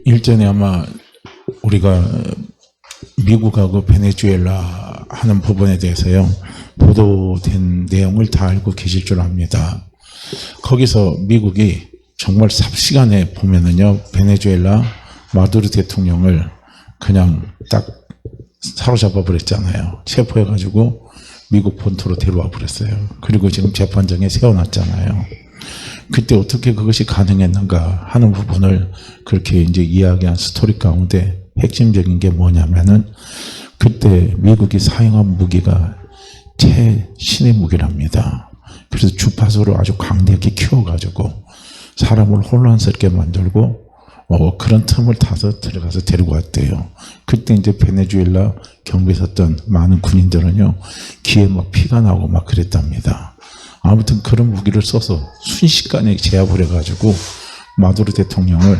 일전에 아마 우리가 미국하고 베네수엘라 하는 부분에 대해서요, 보도된 내용을 다 알고 계실 줄 압니다. 거기서 미국이 정말 삽시간에 보면은요, 베네수엘라 마두로 대통령을 그냥 딱 사로잡아 버렸잖아요. 체포해가지고 미국 본토로 데려와 버렸어요. 그리고 지금 재판정에 세워놨잖아요. 그때 어떻게 그것이 가능했는가 하는 부분을 그렇게 이제 이야기한 스토리 가운데 핵심적인 게 뭐냐면은, 그때 미국이 사용한 무기가 최신의 무기랍니다. 그래서 주파수를 아주 강력히 키워가지고 사람을 혼란스럽게 만들고 그런 틈을 타서 들어가서 데리고 왔대요. 그때 이제 베네수엘라 경비에 섰던 많은 군인들은요, 귀에 막 피가 나고 막 그랬답니다. 아무튼 그런 무기를 써서 순식간에 제압을 해가지고 마두로 대통령을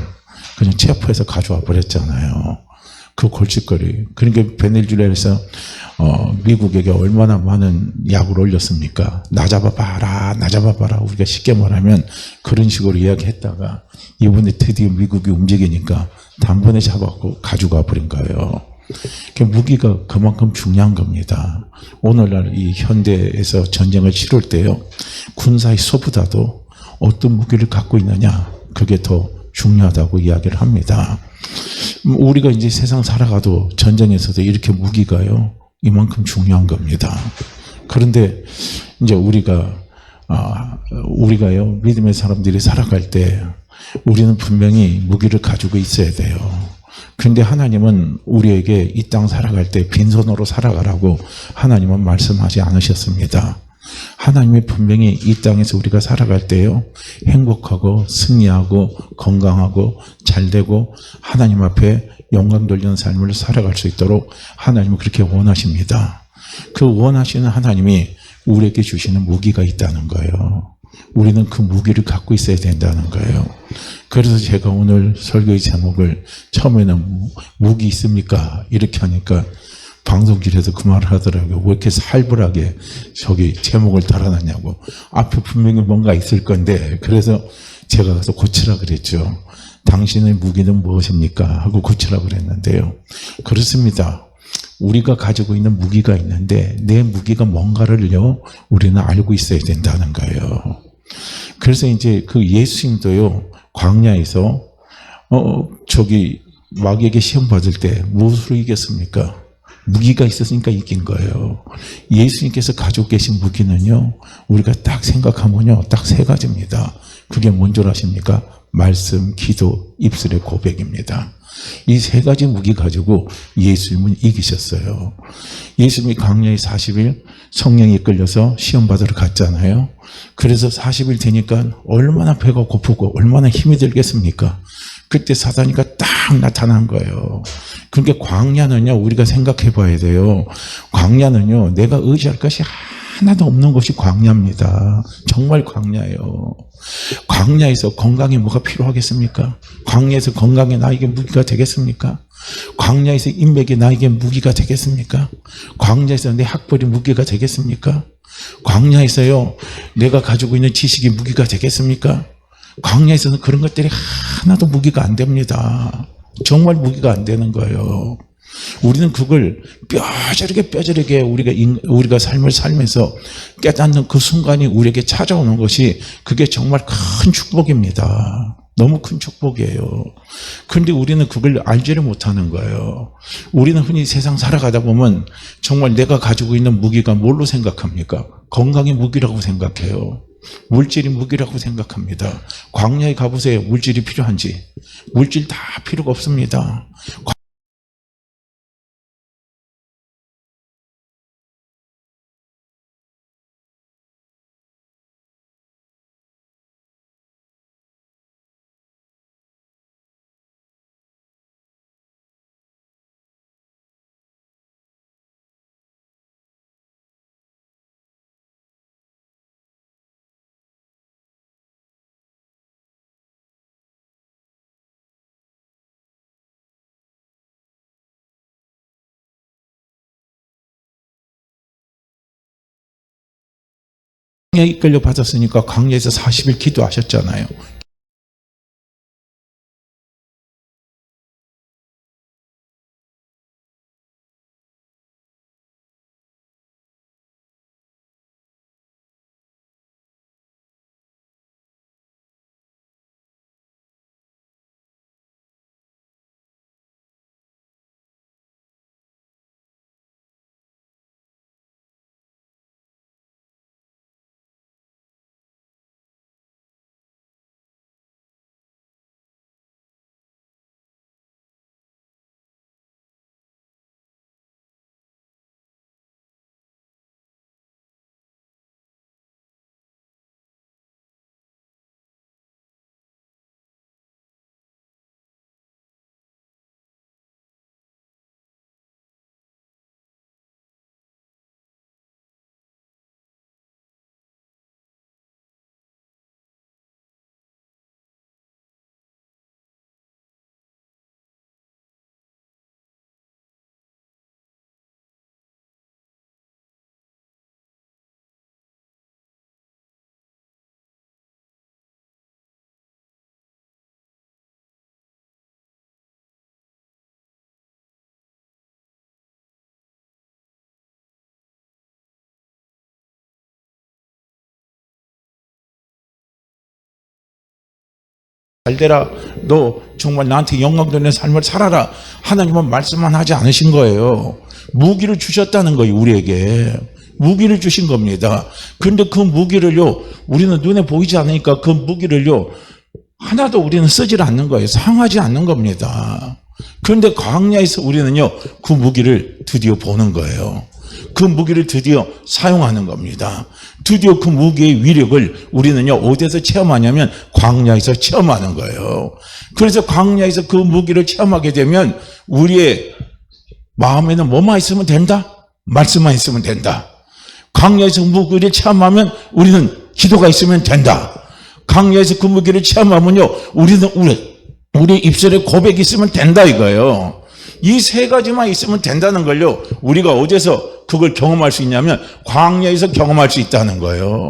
그냥 체포해서 가져와 버렸잖아요. 그 골칫거리. 그러니까 베네수엘라에서 미국에게 얼마나 많은 야구를 올렸습니까? 나 잡아봐라, 나 잡아봐라. 우리가 쉽게 말하면 그런 식으로 이야기했다가 이번에 드디어 미국이 움직이니까 단번에 잡았고 가져가 버린 거예요. 무기가 그만큼 중요한 겁니다. 오늘날 이 현대에서 전쟁을 치를 때요, 군사의 수보다도 어떤 무기를 갖고 있느냐, 그게 더 중요하다고 이야기를 합니다. 우리가 이제 세상 살아가도 전쟁에서도 이렇게 무기가요, 이만큼 중요한 겁니다. 그런데 이제 우리가요, 믿음의 사람들이 살아갈 때 우리는 분명히 무기를 가지고 있어야 돼요. 그런데 하나님은 우리에게 이 땅 살아갈 때 빈손으로 살아가라고 하나님은 말씀하지 않으셨습니다. 하나님이 분명히 이 땅에서 우리가 살아갈 때요, 행복하고 승리하고 건강하고 잘되고 하나님 앞에 영광 돌리는 삶을 살아갈 수 있도록 하나님은 그렇게 원하십니다. 그 원하시는 하나님이 우리에게 주시는 무기가 있다는 거예요. 우리는 그 무기를 갖고 있어야 된다는 거예요. 그래서 제가 오늘 설교의 제목을 처음에는 무기 있습니까? 이렇게 하니까 방송길에서 그 말을 하더라고요. 왜 이렇게 살벌하게 저기 제목을 달아놨냐고. 앞에 분명히 뭔가 있을 건데, 그래서 제가 가서 고치라 그랬죠. 당신의 무기는 무엇입니까? 하고 고치라 그랬는데요. 그렇습니다. 우리가 가지고 있는 무기가 있는데 내 무기가 뭔가를요, 우리는 알고 있어야 된다는 거예요. 그래서 이제 그 예수님도요, 광야에서 마귀에게 시험 받을 때 무엇으로 이겼습니까? 무기가 있었으니까 이긴 거예요. 예수님께서 가지고 계신 무기는요, 우리가 딱 생각하면요, 딱 세 가지입니다. 그게 뭔 줄 아십니까? 말씀, 기도, 입술의 고백입니다. 이 세 가지 무기 가지고 예수님은 이기셨어요. 예수님이 광야에 40일 성령이 이끌려서 시험 받으러 갔잖아요. 그래서 40일 되니까 얼마나 배가 고프고 얼마나 힘이 들겠습니까? 그때 사단이가 딱 나타난 거예요. 그러니까 광야는요, 우리가 생각해 봐야 돼요. 광야는요, 내가 의지할 것이 하나도 없는 것이 광야입니다. 정말 광야예요. 광야에서 건강에 뭐가 필요하겠습니까? 광야에서 건강에 나에게 무기가 되겠습니까? 광야에서 인맥이 나에게 무기가 되겠습니까? 광야에서 내 학벌이 무기가 되겠습니까? 광야에서요, 내가 가지고 있는 지식이 무기가 되겠습니까? 광야에서는 그런 것들이 하나도 무기가 안 됩니다. 정말 무기가 안 되는 거예요. 우리는 그걸 뼈저리게 우리가 삶을 살면서 깨닫는 그 순간이 우리에게 찾아오는 것이, 그게 정말 큰 축복입니다. 너무 큰 축복이에요. 그런데 우리는 그걸 알지를 못하는 거예요. 우리는 흔히 세상 살아가다 보면 정말 내가 가지고 있는 무기가 뭘로 생각합니까? 건강의 무기라고 생각해요. 물질이 무기라고 생각합니다. 광야에 가보세요. 물질이 필요한지. 물질 다 필요가 없습니다. 광야에 이끌려 받았으니까 광야에서 40일 기도하셨잖아요. 잘 되라. 너 정말 나한테 영광 되는 삶을 살아라. 하나님은 말씀만 하지 않으신 거예요. 무기를 주셨다는 거예요. 우리에게 무기를 주신 겁니다. 그런데 그 무기를요, 우리는 눈에 보이지 않으니까 그 무기를요 하나도 우리는 쓰질 않는 거예요. 사용하지 않는 겁니다. 그런데 광야에서 우리는요 그 무기를 드디어 보는 거예요. 그 무기를 드디어 사용하는 겁니다. 드디어 그 무기의 위력을 우리는요 어디에서 체험하냐면 광야에서 체험하는 거예요. 그래서 광야에서 그 무기를 체험하게 되면 우리의 마음에는 뭐만 있으면 된다? 말씀만 있으면 된다. 광야에서 무기를 체험하면 우리는 기도가 있으면 된다. 광야에서 그 무기를 체험하면요 우리는 우리 입술에 고백이 있으면 된다 이거예요. 이 세 가지만 있으면 된다는 걸요 우리가 어디서 그걸 경험할 수 있냐면 광야에서 경험할 수 있다는 거예요.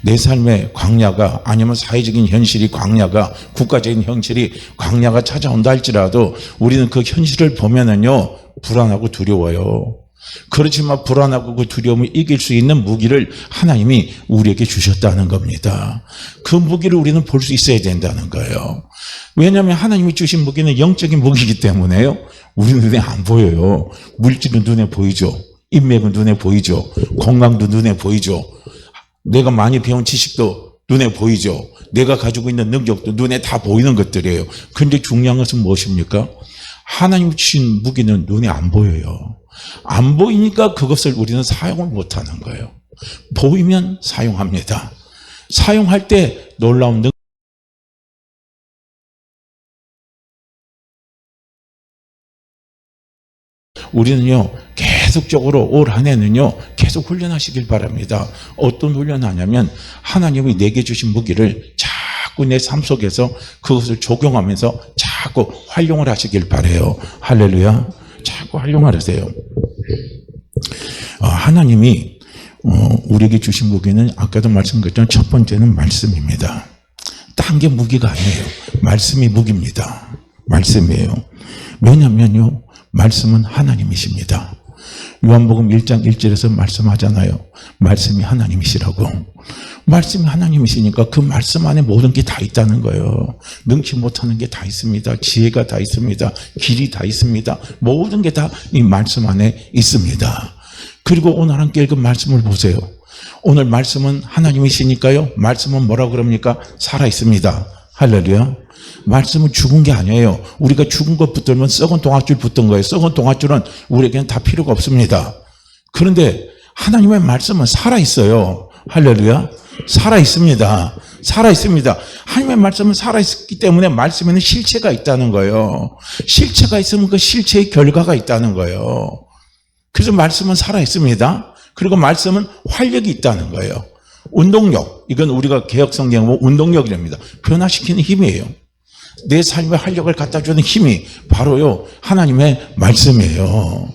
내 삶의 광야가 아니면 사회적인 현실이 광야가 국가적인 현실이 광야가 찾아온다 할지라도 우리는 그 현실을 보면은요 불안하고 두려워요. 그렇지만 불안하고 그 두려움을 이길 수 있는 무기를 하나님이 우리에게 주셨다는 겁니다. 그 무기를 우리는 볼 수 있어야 된다는 거예요. 왜냐하면 하나님이 주신 무기는 영적인 무기이기 때문에요 우리 눈에 안 보여요. 물질은 눈에 보이죠. 인맥은 눈에 보이죠. 건강도 눈에 보이죠. 내가 많이 배운 지식도 눈에 보이죠. 내가 가지고 있는 능력도 눈에 다 보이는 것들이에요. 그런데 중요한 것은 무엇입니까? 하나님 주신 무기는 눈에 안 보여요. 안 보이니까 그것을 우리는 사용을 못하는 거예요. 보이면 사용합니다. 사용할 때 놀라운 능력. 우리는요 계속적으로 올 한 해는요 계속 훈련하시길 바랍니다. 어떤 훈련하냐면 하나님이 내게 주신 무기를 자꾸 내 삶 속에서 그것을 적용하면서 자꾸 활용을 하시길 바라요. 할렐루야. 자꾸 활용하세요. 하나님이 우리에게 주신 무기는 아까도 말씀드렸지만 첫 번째는 말씀입니다. 딴 게 무기가 아니에요. 말씀이 무기입니다. 말씀이에요. 왜냐면요 말씀은 하나님이십니다. 요한복음 1장 1절에서 말씀하잖아요. 말씀이 하나님이시라고. 말씀이 하나님이시니까 그 말씀 안에 모든 게 다 있다는 거예요. 능치 못하는 게 다 있습니다. 지혜가 다 있습니다. 길이 다 있습니다. 모든 게 다 이 말씀 안에 있습니다. 그리고 오늘 함께 읽은 말씀을 보세요. 오늘 말씀은 하나님이시니까요. 말씀은 뭐라고 그럽니까? 살아 있습니다. 할렐루야. 말씀은 죽은 게 아니에요. 우리가 죽은 것 붙들면 썩은 동아줄 붙든 거예요. 썩은 동아줄은 우리에게는 다 필요가 없습니다. 그런데 하나님의 말씀은 살아있어요. 할렐루야. 살아있습니다. 살아있습니다. 하나님의 말씀은 살아있기 때문에 말씀에는 실체가 있다는 거예요. 실체가 있으면 그 실체의 결과가 있다는 거예요. 그래서 말씀은 살아있습니다. 그리고 말씀은 활력이 있다는 거예요. 운동력, 이건 우리가 개혁성경을 보면 운동력이랍니다. 변화시키는 힘이에요. 내 삶에 활력을 갖다 주는 힘이 바로요 하나님의 말씀이에요.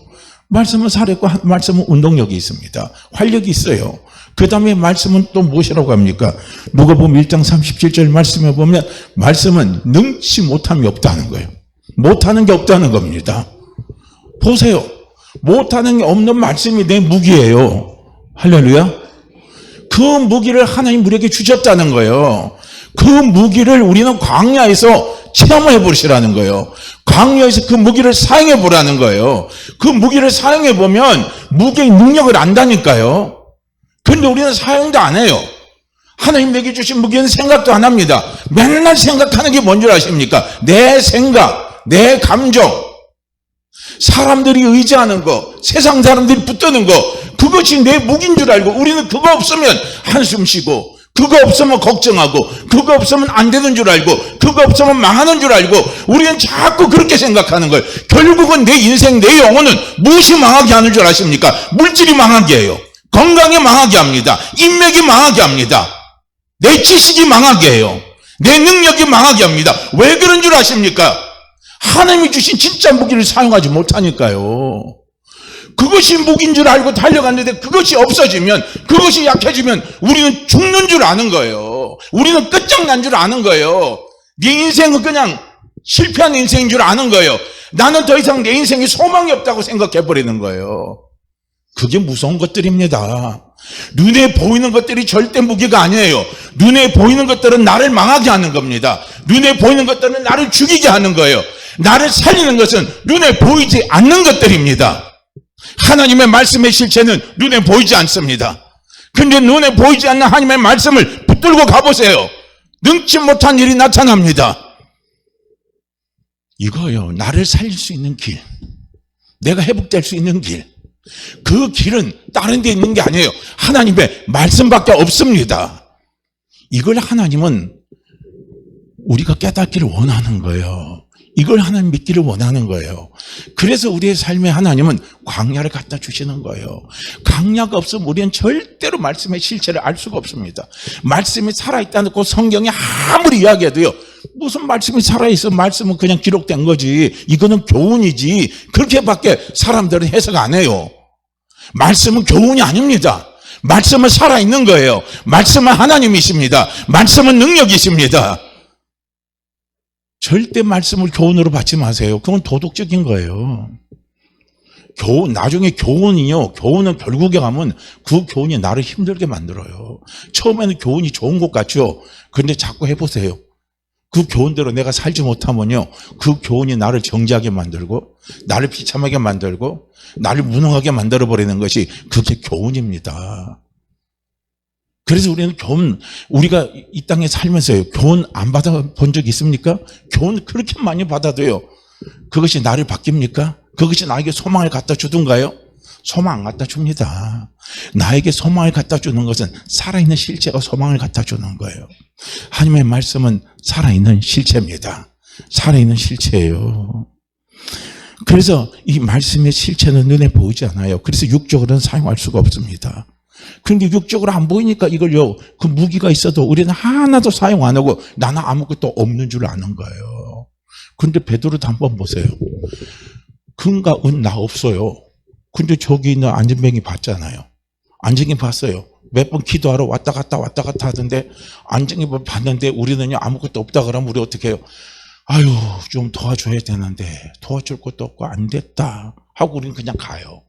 말씀은 살아있고 말씀은 운동력이 있습니다. 활력이 있어요. 그 다음에 말씀은 또 무엇이라고 합니까? 누가복음 1장 37절 말씀에 보면 말씀은 능치 못함이 없다는 거예요. 못하는 게 없다는 겁니다. 보세요. 못하는 게 없는 말씀이 내 무기예요. 할렐루야. 그 무기를 하나님 우리에게 주셨다는 거예요. 그 무기를 우리는 광야에서 체험해 보시라는 거예요. 광야에서 그 무기를 사용해 보라는 거예요. 그 무기를 사용해 보면 무기의 능력을 안다니까요. 그런데 우리는 사용도 안 해요. 하나님 내게 주신 무기는 생각도 안 합니다. 맨날 생각하는 게 뭔 줄 아십니까? 내 생각, 내 감정, 사람들이 의지하는 거, 세상 사람들이 붙드는 거, 그것이 내 무기인 줄 알고 우리는 그거 없으면 한숨 쉬고, 그거 없으면 걱정하고, 그거 없으면 안 되는 줄 알고, 그거 없으면 망하는 줄 알고, 우리는 자꾸 그렇게 생각하는 거예요. 결국은 내 인생, 내 영혼은 무엇이 망하게 하는 줄 아십니까? 물질이 망하게 해요. 건강이 망하게 합니다. 인맥이 망하게 합니다. 내 지식이 망하게 해요. 내 능력이 망하게 합니다. 왜 그런 줄 아십니까? 하나님이 주신 진짜 무기를 사용하지 못하니까요. 그것이 무기인 줄 알고 달려갔는데 그것이 없어지면, 그것이 약해지면 우리는 죽는 줄 아는 거예요. 우리는 끝장난 줄 아는 거예요. 네 인생은 그냥 실패한 인생인 줄 아는 거예요. 나는 더 이상 내 인생에 소망이 없다고 생각해버리는 거예요. 그게 무서운 것들입니다. 눈에 보이는 것들이 절대 무기가 아니에요. 눈에 보이는 것들은 나를 망하게 하는 겁니다. 눈에 보이는 것들은 나를 죽이게 하는 거예요. 나를 살리는 것은 눈에 보이지 않는 것들입니다. 하나님의 말씀의 실체는 눈에 보이지 않습니다. 근데 눈에 보이지 않는 하나님의 말씀을 붙들고 가보세요. 능치 못한 일이 나타납니다. 이거요, 나를 살릴 수 있는 길, 내가 회복될 수 있는 길, 그 길은 다른 데 있는 게 아니에요. 하나님의 말씀밖에 없습니다. 이걸 하나님은 우리가 깨닫기를 원하는 거예요. 이걸 하나님 믿기를 원하는 거예요. 그래서 우리의 삶에 하나님은 광야를 갖다 주시는 거예요. 광야가 없으면 우리는 절대로 말씀의 실체를 알 수가 없습니다. 말씀이 살아있다는 그 성경이 아무리 이야기해도요, 무슨 말씀이 살아있어? 말씀은 그냥 기록된 거지, 이거는 교훈이지, 그렇게밖에 사람들은 해석 안 해요. 말씀은 교훈이 아닙니다. 말씀은 살아있는 거예요. 말씀은 하나님이십니다. 말씀은 능력이십니다. 절대 말씀을 교훈으로 받지 마세요. 그건 도덕적인 거예요. 나중에 교훈은 결국에 가면 그 교훈이 나를 힘들게 만들어요. 처음에는 교훈이 좋은 것 같죠? 그런데 자꾸 해보세요. 그 교훈대로 내가 살지 못하면요, 그 교훈이 나를 정지하게 만들고, 나를 비참하게 만들고, 나를 무능하게 만들어버리는 것이 그게 교훈입니다. 그래서 우리는 우리가 이 땅에 살면서요, 교훈 안 받아본 적 있습니까? 교훈 그렇게 많이 받아도요, 그것이 나를 바뀝니까? 그것이 나에게 소망을 갖다 주던가요? 소망 안 갖다 줍니다. 나에게 소망을 갖다 주는 것은 살아있는 실체가 소망을 갖다 주는 거예요. 하나님의 말씀은 살아있는 실체입니다. 살아있는 실체예요. 그래서 이 말씀의 실체는 눈에 보이지 않아요. 그래서 육적으로는 사용할 수가 없습니다. 그런데 육적으로 안 보이니까 이걸요, 그 무기가 있어도 우리는 하나도 사용 안 하고 나는 아무것도 없는 줄 아는 거예요. 그런데 베드로도 한번 보세요. 금과 은 나 없어요. 근데 저기 있는 안전뱅이 봤잖아요. 안전뱅이 봤어요. 몇 번 기도하러 왔다 갔다 하던데, 안전뱅이 봤는데 우리는요, 아무것도 없다 그러면 우리 어떻게 해요? 아유, 좀 도와줘야 되는데 도와줄 것도 없고 안 됐다 하고 우리는 그냥 가요.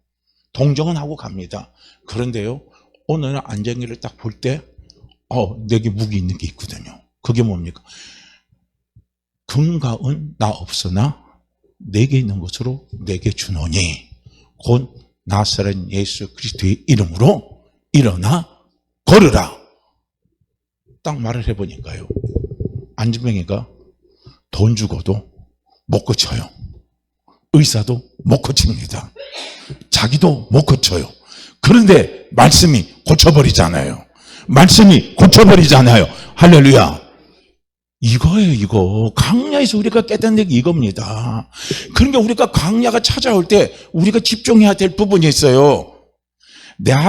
동정은 하고 갑니다. 그런데요, 어느 날 안전뱅이를 딱 볼 때 내게 무기 있는 게 있거든요. 그게 뭡니까? 금과 은 나 없으나 내게 있는 것으로 내게 주노니 곧 나사렛 예수 그리스도의 이름으로 일어나 걸으라. 딱 말을 해보니까요, 안전뱅이가 돈 주고도 못 고쳐요. 의사도 못 고칩니다. 자기도 못 고쳐요. 그런데 말씀이 고쳐버리잖아요. 말씀이 고쳐버리잖아요. 할렐루야. 이거예요, 이거. 광야에서 우리가 깨닫는 게 이겁니다. 그러니까 우리가 광야가 찾아올 때 우리가 집중해야 될 부분이 있어요.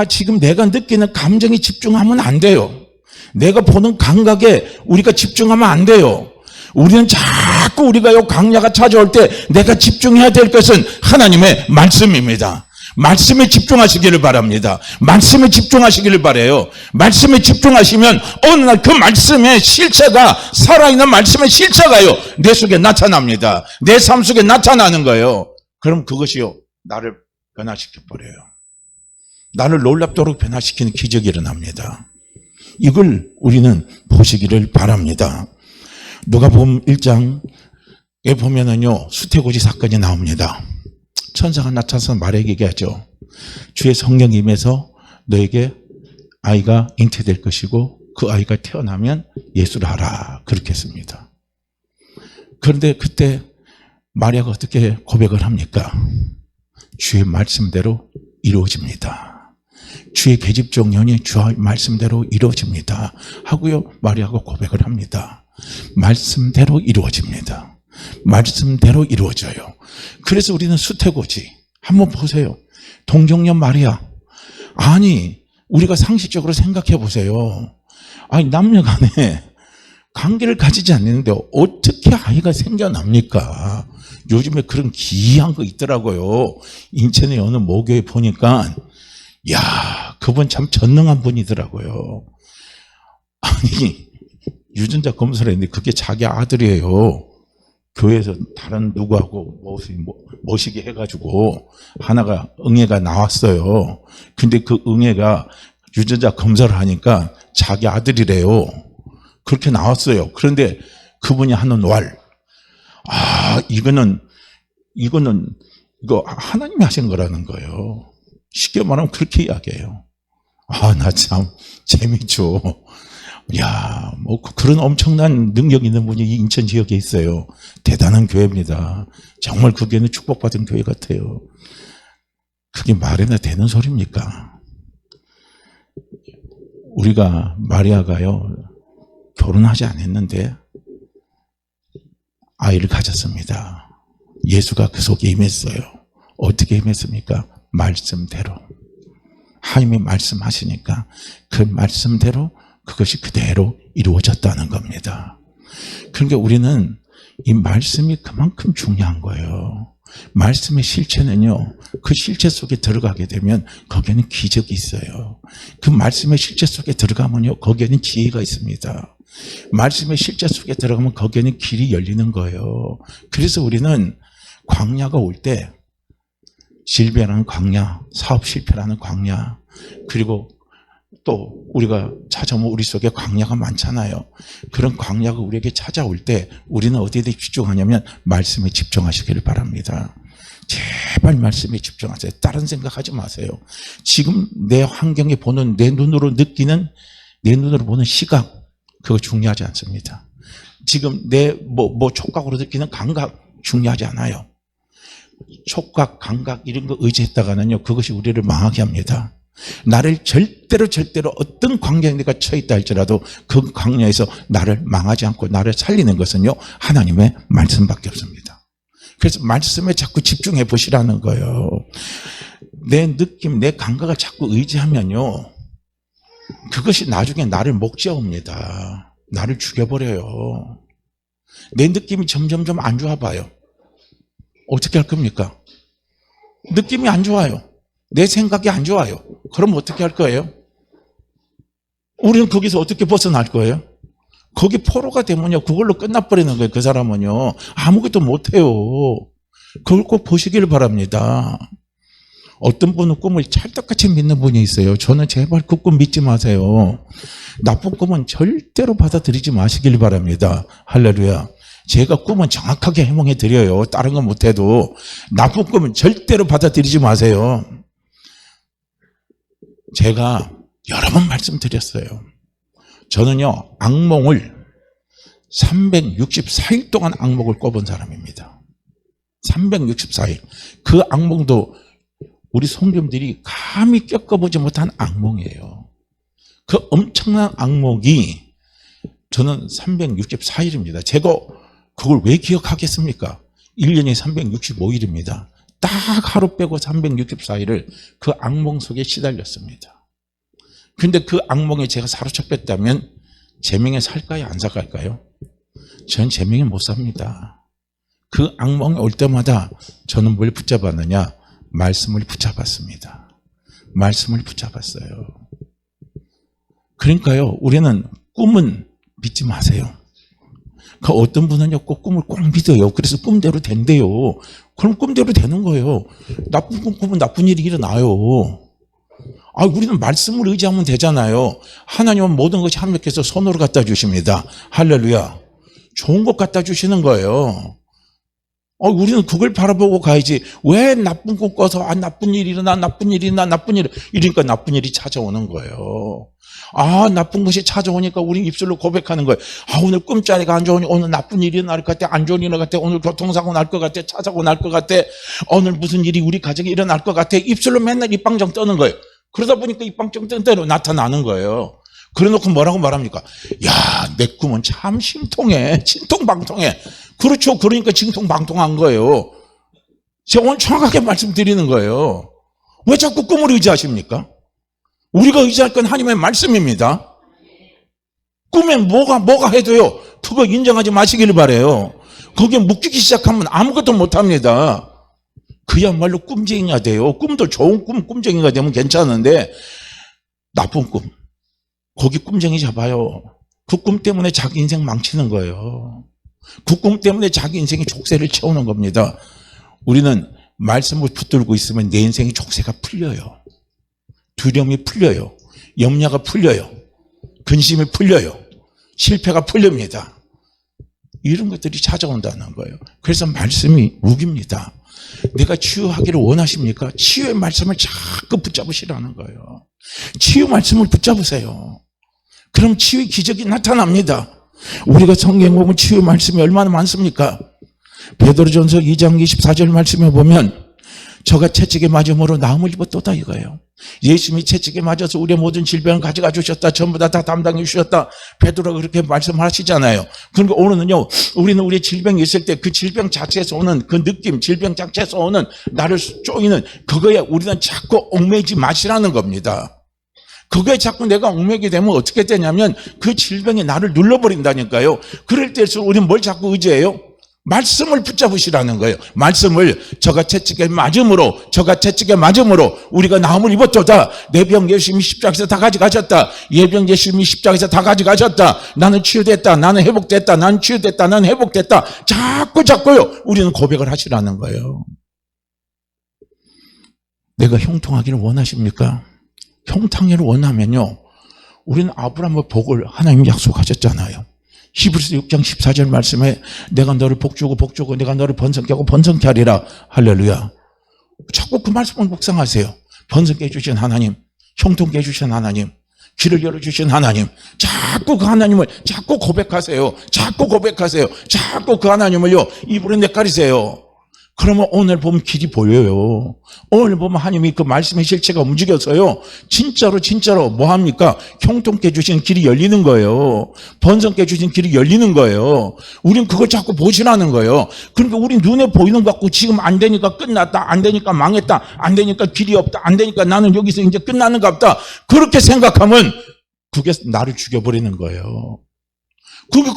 지금 내가 느끼는 감정에 집중하면 안 돼요. 내가 보는 감각에 우리가 집중하면 안 돼요. 우리는 자꾸 우리가 광야가 찾아올 때 내가 집중해야 될 것은 하나님의 말씀입니다. 말씀에 집중하시기를 바랍니다. 말씀에 집중하시기를 바라요. 말씀에 집중하시면 어느 날 그 말씀의 실체가, 살아있는 말씀의 실체가요, 내 속에 나타납니다. 내 삶 속에 나타나는 거예요. 그럼 그것이요, 나를 변화시켜버려요. 나를 놀랍도록 변화시키는 기적이 일어납니다. 이걸 우리는 보시기를 바랍니다. 누가복음 1장에 보면은요, 수태고지 사건이 나옵니다. 천사가 나타나서 말에게 얘기하죠. 주의 성령이 임해서 너에게 아이가 잉태될 것이고 그 아이가 태어나면 예수를 하라. 그렇게 했습니다. 그런데 그때 마리아가 어떻게 고백을 합니까? 주의 말씀대로 이루어집니다. 주의 계집종년이 주의 말씀대로 이루어집니다. 하고요, 마리아가 고백을 합니다. 말씀대로 이루어집니다. 말씀대로 이루어져요. 그래서 우리는 수태고지, 한번 보세요. 동정녀 마리아. 아니, 우리가 상식적으로 생각해 보세요. 아니, 남녀간에 관계를 가지지 않는데 어떻게 아이가 생겨납니까? 요즘에 그런 기이한 거 있더라고요. 인천의 어느 모교에 보니까 야, 그분 참 전능한 분이더라고요. 아니, 유전자 검사를 했는데 그게 자기 아들이에요. 교회에서 다른 누구하고 모시게 해가지고 하나가 응애가 나왔어요. 근데 그 응애가 유전자 검사를 하니까 자기 아들이래요. 그렇게 나왔어요. 그런데 그분이 하는 왈, 이거 하나님이 하신 거라는 거예요. 쉽게 말하면 그렇게 이야기해요. 나 참 재미죠. 야, 뭐 그런 엄청난 능력 있는 분이 이 인천 지역에 있어요. 대단한 교회입니다. 정말 그 교회는 축복받은 교회 같아요. 그게 말이나 되는 소리입니까? 우리가 마리아가요, 결혼하지 않았는데 아이를 가졌습니다. 예수가 그 속에 임했어요. 어떻게 임했습니까? 말씀대로. 하나님이 말씀하시니까 그 말씀대로 그것이 그대로 이루어졌다는 겁니다. 그러니까 우리는 이 말씀이 그만큼 중요한 거예요. 말씀의 실체는요, 그 실체 속에 들어가게 되면 거기에는 기적이 있어요. 그 말씀의 실체 속에 들어가면요, 거기에는 지혜가 있습니다. 말씀의 실체 속에 들어가면 거기에는 길이 열리는 거예요. 그래서 우리는 광야가 올 때 질병하는 광야, 사업 실패라는 광야, 그리고 또 우리가 찾아오면 우리 속에 광야가 많잖아요. 그런 광야가 우리에게 찾아올 때 우리는 어디에 집중하냐면 말씀에 집중하시기를 바랍니다. 제발 말씀에 집중하세요. 다른 생각하지 마세요. 지금 내 환경에 보는, 내 눈으로 느끼는, 내 눈으로 보는 시각, 그거 중요하지 않습니다. 지금 내 촉각으로 느끼는 감각 중요하지 않아요. 촉각, 감각 이런 거 의지했다가는요, 그것이 우리를 망하게 합니다. 나를 절대로 어떤 광야에 내가 처했다 할지라도 그 광야에서 나를 망하지 않고 나를 살리는 것은요, 하나님의 말씀밖에 없습니다. 그래서 말씀에 자꾸 집중해 보시라는 거예요. 내 느낌, 내 감각을 자꾸 의지하면요, 그것이 나중에 나를 목재옵니다. 나를 죽여버려요. 내 느낌이 점점점 안 좋아 봐요. 어떻게 할 겁니까? 느낌이 안 좋아요. 내 생각이 안 좋아요. 그럼 어떻게 할 거예요? 우리는 거기서 어떻게 벗어날 거예요? 거기 포로가 되면요, 그걸로 끝나버리는 거예요. 그 사람은요, 아무것도 못해요. 그걸 꼭 보시길 바랍니다. 어떤 분은 꿈을 찰떡같이 믿는 분이 있어요. 저는 제발 그 꿈 믿지 마세요. 나쁜 꿈은 절대로 받아들이지 마시길 바랍니다. 할렐루야. 제가 꿈은 정확하게 해몽해 드려요. 다른 건 못해도. 나쁜 꿈은 절대로 받아들이지 마세요. 제가 여러 번 말씀드렸어요. 저는요, 악몽을 364일 동안 악몽을 꿔본 사람입니다. 364일. 그 악몽도 우리 성도님들이 감히 겪어보지 못한 악몽이에요. 그 엄청난 악몽이 저는 364일입니다. 제가 그걸 왜 기억하겠습니까? 1년이 365일입니다. 딱 하루 빼고 364일을 그 악몽 속에 시달렸습니다. 근데 그 악몽에 제가 사로잡혔다면 제명에 살까요? 안 살까요? 전 제명에 못 삽니다. 그 악몽이 올 때마다 저는 뭘 붙잡았느냐? 말씀을 붙잡았습니다. 말씀을 붙잡았어요. 그러니까요, 우리는 꿈은 믿지 마세요. 그 어떤 분은요, 꼭 꿈을 꼭 믿어요. 그래서 꿈대로 된대요. 그럼 꿈대로 되는 거예요. 나쁜 꿈 꾸면 나쁜 일이 일어나요. 우리는 말씀을 의지하면 되잖아요. 하나님은 모든 것이 하나님께서 손으로 갖다 주십니다. 할렐루야. 좋은 것 갖다 주시는 거예요. 우리는 그걸 바라보고 가야지. 왜 나쁜 꿈 꿔서 나쁜 일이 일어나, 나쁜 일이 일어나, 나쁜 일, 이러니까 나쁜 일이 찾아오는 거예요. 나쁜 것이 찾아오니까 우리 입술로 고백하는 거예요. 오늘 꿈자리가 안 좋으니 오늘 나쁜 일이 날 것 같아, 안 좋은 일이 날 것 같아, 오늘 교통사고 날 것 같아, 차사고 날 것 같아, 오늘 무슨 일이 우리 가정에 일어날 것 같아. 입술로 맨날 입방정 떠는 거예요. 그러다 보니까 입방정 뜬 대로 나타나는 거예요. 그래 놓고 뭐라고 말합니까? 야, 내 꿈은 참 신통해. 신통방통해. 그렇죠. 그러니까 신통방통한 거예요. 제가 오늘 정확하게 말씀드리는 거예요. 왜 자꾸 꿈을 의지하십니까? 우리가 의지할 건 하나님의 말씀입니다. 꿈에 뭐가 해도요, 그거 인정하지 마시기를 바라요. 거기에 묶이기 시작하면 아무것도 못합니다. 그야말로 꿈쟁이가 돼요. 꿈도 좋은 꿈쟁이가 되면 괜찮은데 나쁜 꿈, 거기 꿈쟁이 잡아요. 그 꿈 때문에 자기 인생 망치는 거예요. 그 꿈 때문에 자기 인생이 족쇄를 채우는 겁니다. 우리는 말씀을 붙들고 있으면 내 인생이 족쇄가 풀려요. 두려움이 풀려요. 염려가 풀려요. 근심이 풀려요. 실패가 풀립니다. 이런 것들이 찾아온다는 거예요. 그래서 말씀이 무기입니다. 내가 치유하기를 원하십니까? 치유의 말씀을 자꾸 붙잡으시라는 거예요. 치유 말씀을 붙잡으세요. 그럼 치유의 기적이 나타납니다. 우리가 성경 보면 치유의 말씀이 얼마나 많습니까? 베드로전서 2장 24절 말씀에 보면 저가 채찍에 맞음으로 나음을 입었도다 이거예요. 예수님이 채찍에 맞아서 우리의 모든 질병을 가져가 주셨다. 전부 다 담당해 주셨다. 베드로가 그렇게 말씀하시잖아요. 그러니까 오늘은요, 우리는 우리의 질병이 있을 때 그 질병 자체에서 오는 그 느낌, 질병 자체에서 오는 나를 쪼이는 그거에 우리는 자꾸 얽매이지 마시라는 겁니다. 그거에 자꾸 내가 얽매이게 되면 어떻게 되냐면 그 질병이 나를 눌러버린다니까요. 그럴 때일수록 우리는 뭘 자꾸 의지해요? 말씀을 붙잡으시라는 거예요. 말씀을 저가 채찍에 맞음으로 우리가 나음을 입었도다. 내 병 예수님이 십자가에서 다 가져가셨다. 예병 예수님이 십자가에서 다 가져가셨다. 나는 치유됐다. 나는 회복됐다. 나는 치유됐다. 나는 회복됐다. 자꾸요. 우리는 고백을 하시라는 거예요. 내가 형통하기를 원하십니까? 형통하기를 원하면요, 우리는 아브라함의 복을 하나님 약속하셨잖아요. 히브리서 6장 14절 말씀에 내가 너를 복주고 내가 너를 번성케 하고 번성케 하리라. 할렐루야. 자꾸 그 말씀을 묵상하세요. 번성케 해주신 하나님, 형통케 해주신 하나님, 길을 열어주신 하나님, 자꾸 그 하나님을 자꾸 고백하세요. 자꾸 그 하나님을요 입으로 내까리세요. 그러면 오늘 보면 길이 보여요. 오늘 보면 하나님이 그 말씀의 실체가 움직여서요, 진짜로 뭐합니까? 형통케 해주신 길이 열리는 거예요. 번성케 해주신 길이 열리는 거예요. 우린 그걸 자꾸 보시라는 거예요. 그러니까 우리 눈에 보이는 것 같고 지금 안 되니까 끝났다, 안 되니까 망했다, 안 되니까 길이 없다, 안 되니까 나는 여기서 이제 끝나는 것 같다, 그렇게 생각하면 그게 나를 죽여버리는 거예요.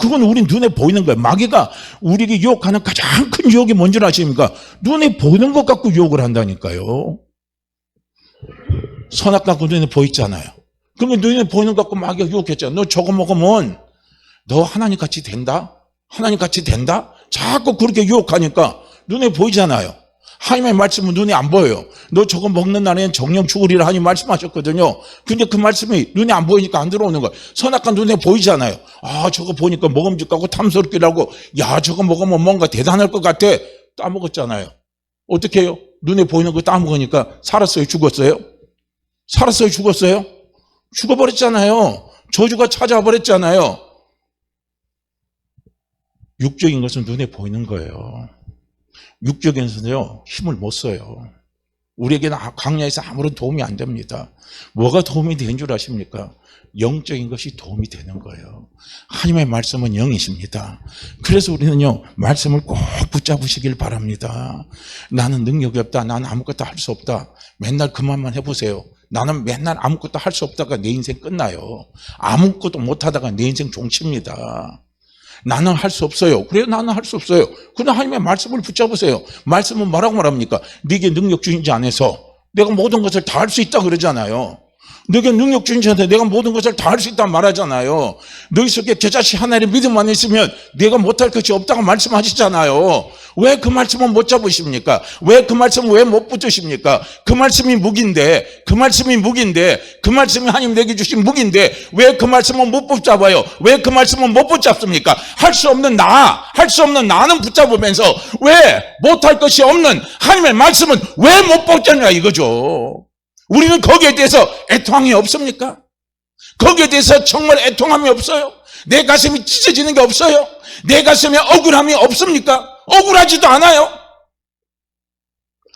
그건 우리 눈에 보이는 거예요. 마귀가 우리에게 유혹하는 가장 큰 유혹이 뭔지 아십니까? 눈에 보이는 것 갖고 유혹을 한다니까요. 선악과 그 눈에 보이잖아요. 그러면 눈에 보이는 것 갖고 마귀가 유혹했잖아. 너 저거 먹으면 너 하나님 같이 된다? 자꾸 그렇게 유혹하니까 눈에 보이잖아요. 하나님의 말씀은 눈에 안 보여요. 너 저거 먹는 날에는 정령 죽으리라 하나님 말씀하셨거든요. 근데 그 말씀이 눈에 안 보이니까 안 들어오는 거예요. 선악과 눈에 보이잖아요. 아, 저거 보니까 먹음직하고 탐스럽기도 하고, 야, 저거 먹으면 뭔가 대단할 것 같아. 따먹었잖아요. 어떻게 해요? 눈에 보이는 거 따먹으니까 살았어요? 죽었어요? 죽어버렸잖아요. 저주가 찾아버렸잖아요. 육적인 것은 눈에 보이는 거예요. 육적인서는요, 힘을 못 써요. 우리에게는 광야에서 아무런 도움이 안 됩니다. 뭐가 도움이 되는 줄 아십니까? 영적인 것이 도움이 되는 거예요. 하나님의 말씀은 영이십니다. 그래서 우리는요, 말씀을 꼭 붙잡으시길 바랍니다. 나는 능력이 없다. 나는 아무것도 할 수 없다. 맨날 그 말만 해보세요. 나는 맨날 아무것도 할 수 없다가 내 인생 끝나요. 아무것도 못하다가 내 인생 종칩니다. 나는 할 수 없어요. 그래요, 나는 할 수 없어요. 그러나 하나님의 말씀을 붙잡으세요. 말씀은 뭐라고 말합니까? 네게 능력 주신 자 안에서 내가 모든 것을 다 할 수 있다 그러잖아요. 너에게 능력 주신 자한테 내가 모든 것을 다 할 수 있다 말하잖아요. 너희 속에 겨자씨 하나의 믿음만 있으면 내가 못할 것이 없다고 말씀하시잖아요. 왜 그 말씀은 못 잡으십니까? 왜 그 말씀은 왜 못 붙으십니까? 그 말씀이 무기인데, 그 말씀이 하나님 내게 주신 무기인데 왜 그 말씀은 못 붙잡아요? 왜 그 말씀은 못 붙잡습니까? 할 수 없는 나는 붙잡으면서 왜 못할 것이 없는 하나님의 말씀은 왜 못 붙잡냐 이거죠. 우리는 거기에 대해서 애통함이 없습니까? 거기에 대해서 정말 애통함이 없어요? 내 가슴이 찢어지는 게 없어요? 내 가슴에 억울함이 없습니까? 억울하지도 않아요.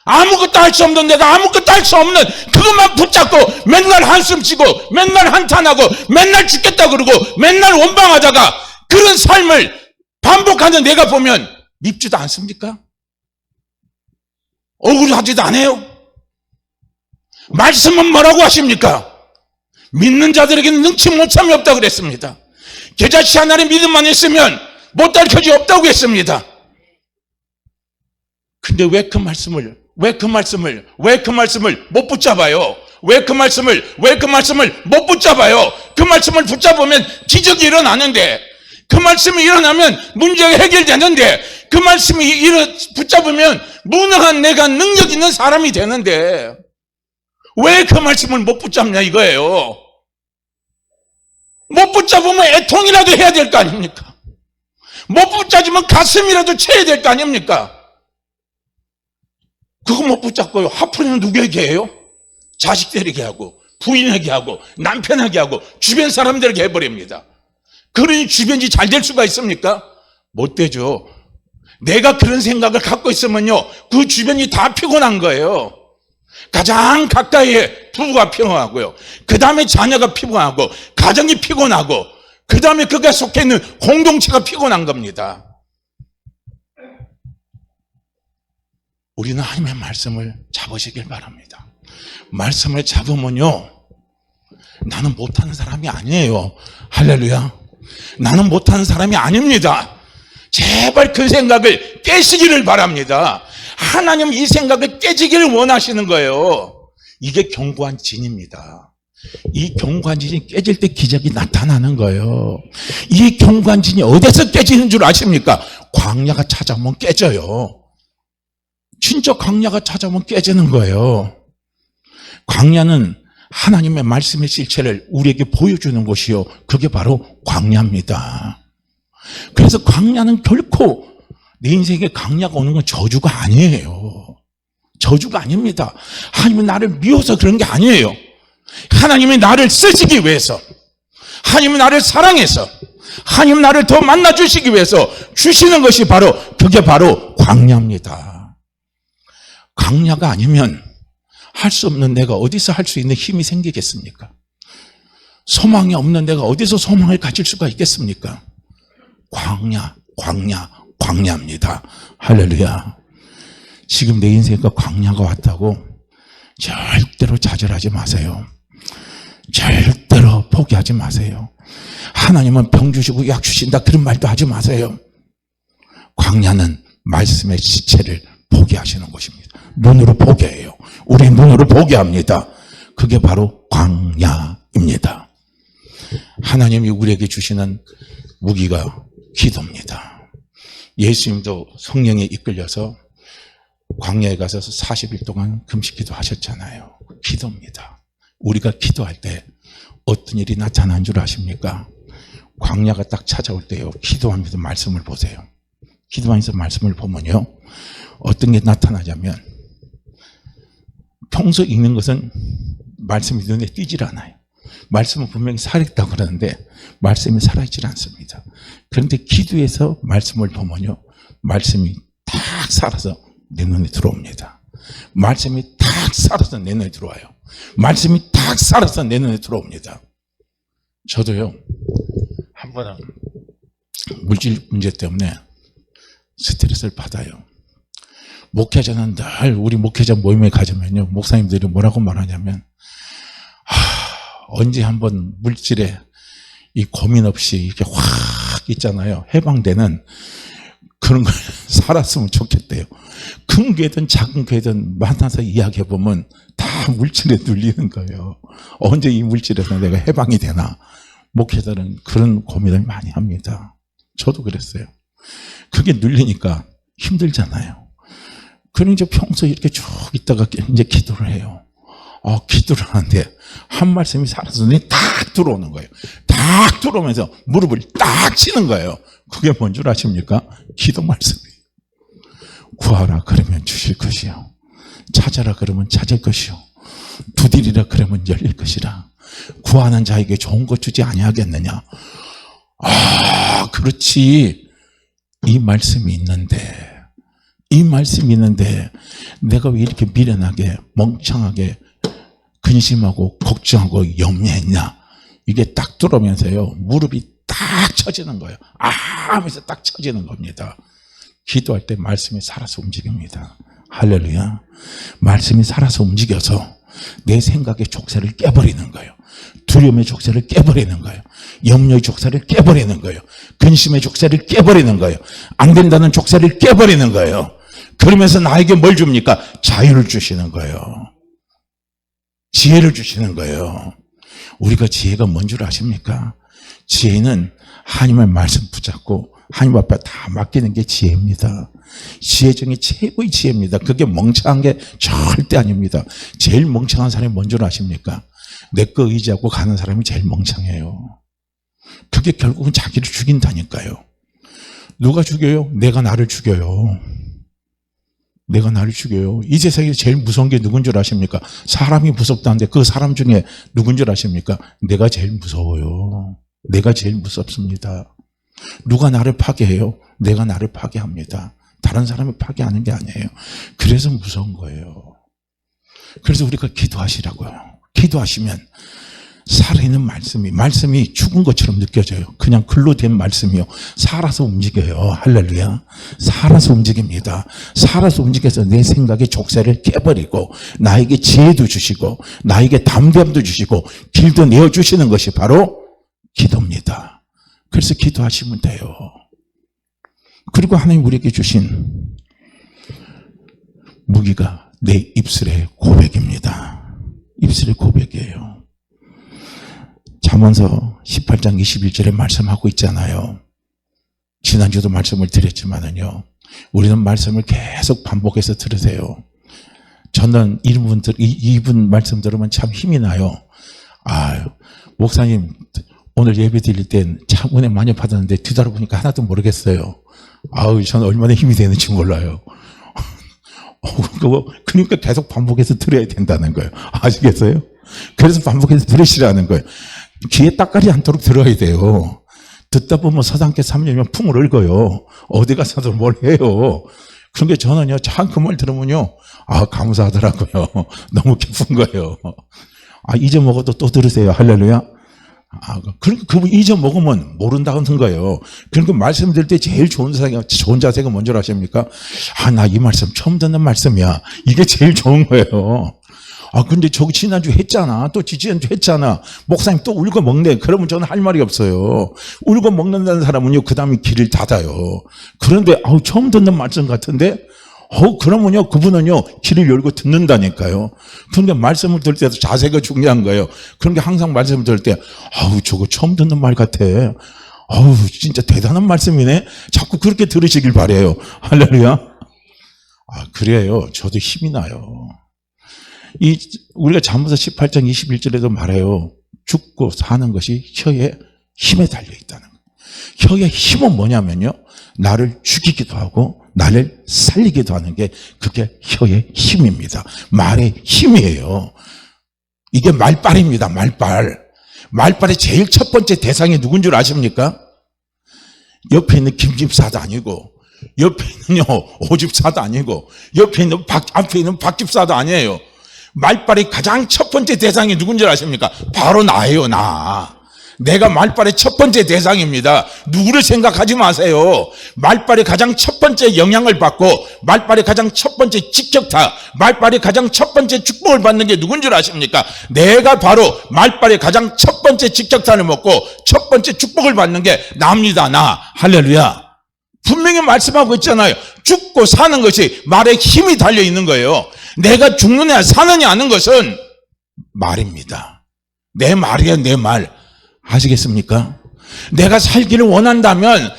아무것도 할 수 없는 내가 아무것도 할 수 없는 그것만 붙잡고 맨날 한숨 쉬고 맨날 한탄하고 맨날 죽겠다 그러고 맨날 원방하다가 그런 삶을 반복하는 내가 보면 밉지도 않습니까? 억울하지도 않아요? 말씀은 뭐라고 하십니까? 믿는 자들에게는 능치 못함이 없다 그랬습니다. 겨자씨 하나의 믿음만 있으면 못할 것이 없다고 했습니다. 근데 왜 그 말씀을 못 붙잡아요? 왜 그 말씀을 못 붙잡아요? 그 말씀을 붙잡으면 기적이 일어나는데, 그 말씀이 일어나면 문제가 해결되는데, 그 말씀이 붙잡으면 무능한 내가 능력 있는 사람이 되는데, 왜 그 말씀을 못 붙잡냐 이거예요. 못 붙잡으면 애통이라도 해야 될 거 아닙니까? 못 붙잡으면 가슴이라도 쳐야 될 거 아닙니까? 그거 못 붙잡고요. 화풀이는 누구에게 해요? 자식들에게 하고, 부인에게 하고, 남편에게 하고, 주변 사람들에게 해버립니다. 그러니 주변이 잘 될 수가 있습니까? 못 되죠. 내가 그런 생각을 갖고 있으면요, 그 주변이 다 피곤한 거예요. 가장 가까이에 부부가 피곤하고요, 그 다음에 자녀가 피곤하고, 가정이 피곤하고, 그 다음에 그가 속해 있는 공동체가 피곤한 겁니다. 우리는 하나님의 말씀을 잡으시길 바랍니다. 말씀을 잡으면요, 나는 못하는 사람이 아니에요. 할렐루야. 나는 못하는 사람이 아닙니다. 제발 그 생각을 깨시기를 바랍니다. 하나님 이 생각을 깨지기를 원하시는 거예요. 이게 견고한 진입니다. 이 견고한 진이 깨질 때 기적이 나타나는 거예요. 이 견고한 진이 어디서 깨지는 줄 아십니까? 광야가 찾아오면 깨져요. 진짜 광야가 찾아오면 깨지는 거예요. 광야는 하나님의 말씀의 실체를 우리에게 보여주는 곳이요, 그게 바로 광야입니다. 그래서 광야는 결코 내 인생에 광야가 오는 건 저주가 아니에요. 저주가 아닙니다. 하나님은 나를 미워서 그런 게 아니에요. 하나님이 나를 쓰시기 위해서, 하나님이 나를 사랑해서, 하나님이 나를 더 만나주시기 위해서 주시는 것이 그게 바로 광야입니다. 광야가 아니면 할 수 없는 내가 어디서 할 수 있는 힘이 생기겠습니까? 소망이 없는 내가 어디서 소망을 가질 수가 있겠습니까? 광야입니다. 할렐루야. 지금 내 인생에 광야가 왔다고 절대로 좌절하지 마세요. 절대로 포기하지 마세요. 하나님은 병 주시고 약 주신다 그런 말도 하지 마세요. 광야는 말씀의 지체를 포기하시는 곳입니다. 눈으로 포기해요. 우리 눈으로 포기합니다. 그게 바로 광야입니다. 하나님이 우리에게 주시는 무기가 기도입니다. 예수님도 성령에 이끌려서 광야에 가서 40일 동안 금식기도 하셨잖아요. 기도입니다. 우리가 기도할 때 어떤 일이 나타난 줄 아십니까? 광야가 딱 찾아올 때요, 기도하면서 말씀을 보세요. 기도하면서 말씀을 보면요, 어떤 게 나타나냐면, 평소 읽는 것은 말씀이 눈에 띄질 않아요. 말씀은 분명히 살아있다고 그러는데 말씀이 살아있질 않습니다. 그런데 기도에서 말씀을 보면요, 말씀이 딱 살아서 내 눈에 들어옵니다. 말씀이 딱 살아서 내 눈에 들어와요. 말씀이 딱 살아서 내 눈에 들어옵니다. 저도요, 한 번은 물질 문제 때문에 스트레스를 받아요. 목회자는 늘 우리 목회자 모임에 가자면요, 목사님들이 뭐라고 말하냐면, 언제 한번 물질에 이 고민 없이 이렇게 확 있잖아요, 해방되는 그런 걸 살았으면 좋겠대요. 큰 교회든 작은 교회든 만나서 이야기해보면 다 물질에 눌리는 거예요. 언제 이 물질에서 내가 해방이 되나. 목회자들은 그런 고민을 많이 합니다. 저도 그랬어요. 그게 눌리니까 힘들잖아요. 그러니 이제 평소에 이렇게 쭉 있다가 이제 기도를 해요. 기도를 하는데 한 말씀이 살아서 눈에 딱 들어오는 거예요. 딱 들어오면서 무릎을 딱 치는 거예요. 그게 뭔 줄 아십니까? 기도 말씀이에요. 구하라 그러면 주실 것이요, 찾아라 그러면 찾을 것이요, 두드리라 그러면 열릴 것이라. 구하는 자에게 좋은 것 주지 아니하겠느냐. 그렇지. 이 말씀이 있는데 내가 왜 이렇게 미련하게 멍청하게 근심하고 걱정하고 염려했냐. 이게 딱 들어오면서요, 무릎이 딱 쳐지는 거예요. 하면서 딱 쳐지는 겁니다. 기도할 때 말씀이 살아서 움직입니다. 할렐루야. 말씀이 살아서 움직여서 내 생각의 족쇄를 깨버리는 거예요. 두려움의 족쇄를 깨버리는 거예요. 염려의 족쇄를 깨버리는 거예요. 근심의 족쇄를 깨버리는 거예요. 안 된다는 족쇄를 깨버리는 거예요. 그러면서 나에게 뭘 줍니까? 자유를 주시는 거예요. 지혜를 주시는 거예요. 우리가 지혜가 뭔 줄 아십니까? 지혜는 하나님의 말씀 붙잡고 하나님 앞에 다 맡기는 게 지혜입니다. 지혜 중에 최고의 지혜입니다. 그게 멍청한 게 절대 아닙니다. 제일 멍청한 사람이 뭔 줄 아십니까? 내 거 의지하고 가는 사람이 제일 멍청해요. 그게 결국은 자기를 죽인다니까요. 누가 죽여요? 내가 나를 죽여요. 내가 나를 죽여요. 이 세상에 제일 무서운 게 누군 줄 아십니까? 사람이 무섭다는데 그 사람 중에 누군 줄 아십니까? 내가 제일 무서워요. 내가 제일 무섭습니다. 누가 나를 파괴해요? 내가 나를 파괴합니다. 다른 사람이 파괴하는 게 아니에요. 그래서 무서운 거예요. 그래서 우리가 기도하시라고요. 기도하시면 살아있는 말씀이 죽은 것처럼 느껴져요. 그냥 글로 된 말씀이요. 살아서 움직여요. 할렐루야. 살아서 움직입니다. 살아서 움직여서 내 생각의 족쇄를 깨버리고 나에게 지혜도 주시고 나에게 담대함도 주시고 길도 내어주시는 것이 바로 기도입니다. 그래서 기도하시면 돼요. 그리고 하나님 우리에게 주신 무기가 내 입술의 고백입니다. 입술의 고백이에요. 잠언서 18장 21절에 말씀하고 있잖아요. 지난주도 말씀을 드렸지만은요. 우리는 말씀을 계속 반복해서 들으세요. 저는 이분 말씀 들으면 참 힘이 나요. 아유, 목사님 오늘 예배 드릴 땐 참 은혜 많이 받았는데 뒤돌아보니까 하나도 모르겠어요. 아우, 저는 얼마나 힘이 되는지 몰라요. 그러니까 계속 반복해서 들어야 된다는 거예요. 아시겠어요? 그래서 반복해서 들으시라는 거예요. 귀에 딱가리 않도록 들어야 돼요. 듣다 보면 서당께 3년이면 풍을 읊어요. 어디 가서도 뭘 해요. 그러니까 저는요, 참 그 말 들으면요, 아, 감사하더라고요. 너무 기쁜 거예요. 아, 잊어먹어도 또 들으세요. 할렐루야. 아, 그러니까 그분 잊어먹으면 모른다는 거예요. 그러니까 말씀 들을 때 제일 좋은 자세가 뭔지 아십니까? 아, 나 이 말씀 처음 듣는 말씀이야. 이게 제일 좋은 거예요. 아, 근데 저기 지난주 했잖아. 또 지난주 했잖아. 목사님 또 울고 먹네. 그러면 저는 할 말이 없어요. 울고 먹는다는 사람은요, 그 다음에 길을 닫아요. 그런데, 아우, 처음 듣는 말씀 같은데? 그러면요, 그분은요, 귀를 열고 듣는다니까요. 그런데 말씀을 들을 때도 자세가 중요한 거예요. 그런데 항상 말씀을 들을 때, 아우, 저거 처음 듣는 말 같아. 아우, 진짜 대단한 말씀이네. 자꾸 그렇게 들으시길 바래요. 할렐루야. 아, 그래요. 저도 힘이 나요. 우리가 잠언서 18장 21절에도 말해요. 죽고 사는 것이 혀의 힘에 달려있다는 거예요. 혀의 힘은 뭐냐면요, 나를 죽이기도 하고 나를 살리기도 하는 게 그게 혀의 힘입니다. 말의 힘이에요. 이게 말빨입니다. 말빨의 제일 첫 번째 대상이 누군 줄 아십니까? 옆에 있는 김집사도 아니고, 옆에 있는 오집사도 아니고, 앞에 있는 박집사도 아니에요. 말빨의 가장 첫 번째 대상이 누군 줄 아십니까? 바로 나예요, 나. 내가 말빨의 첫 번째 대상입니다. 누구를 생각하지 마세요. 말빨의 가장 첫 번째 영향을 받고, 말빨의 가장 첫 번째 직격타, 말빨의 가장 첫 번째 축복을 받는 게 누군 줄 아십니까? 내가 바로 말빨의 가장 첫 번째 직격탄을 먹고 첫 번째 축복을 받는 게 납니다, 나. 할렐루야. 분명히 말씀하고 있잖아요. 죽고 사는 것이 말에 힘이 달려있는 거예요. 내가 죽느냐 사느냐 하는 것은 말입니다. 내 말이에요, 내 말. 아시겠습니까? 내가 살기를 원한다면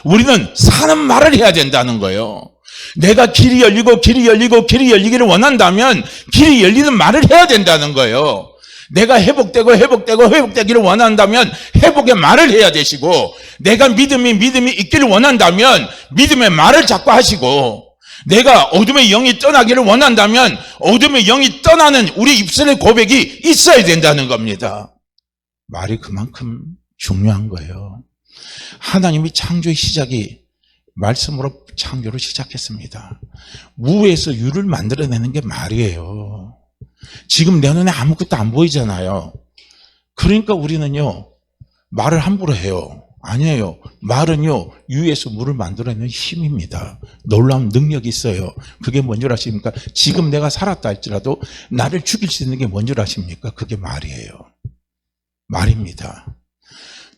우리는 사는 말을 해야 된다는 거예요. 내가 길이 열리기를 원한다면 길이 열리는 말을 해야 된다는 거예요. 내가 회복되기를 원한다면 회복의 말을 해야 되시고, 내가 믿음이 있기를 원한다면 믿음의 말을 자꾸 하시고, 내가 어둠의 영이 떠나기를 원한다면 어둠의 영이 떠나는 우리 입술의 고백이 있어야 된다는 겁니다. 말이 그만큼 중요한 거예요. 하나님이 창조의 시작이 말씀으로 창조를 시작했습니다. 무에서 유를 만들어내는 게 말이에요. 지금 내 눈에 아무것도 안 보이잖아요. 그러니까 우리는요, 말을 함부로 해요. 아니에요. 말은요, 유에서 물을 만들어내는 힘입니다. 놀라운 능력이 있어요. 그게 뭔 줄 아십니까? 지금 내가 살았다 할지라도 나를 죽일 수 있는 게 뭔 줄 아십니까? 그게 말이에요. 말입니다.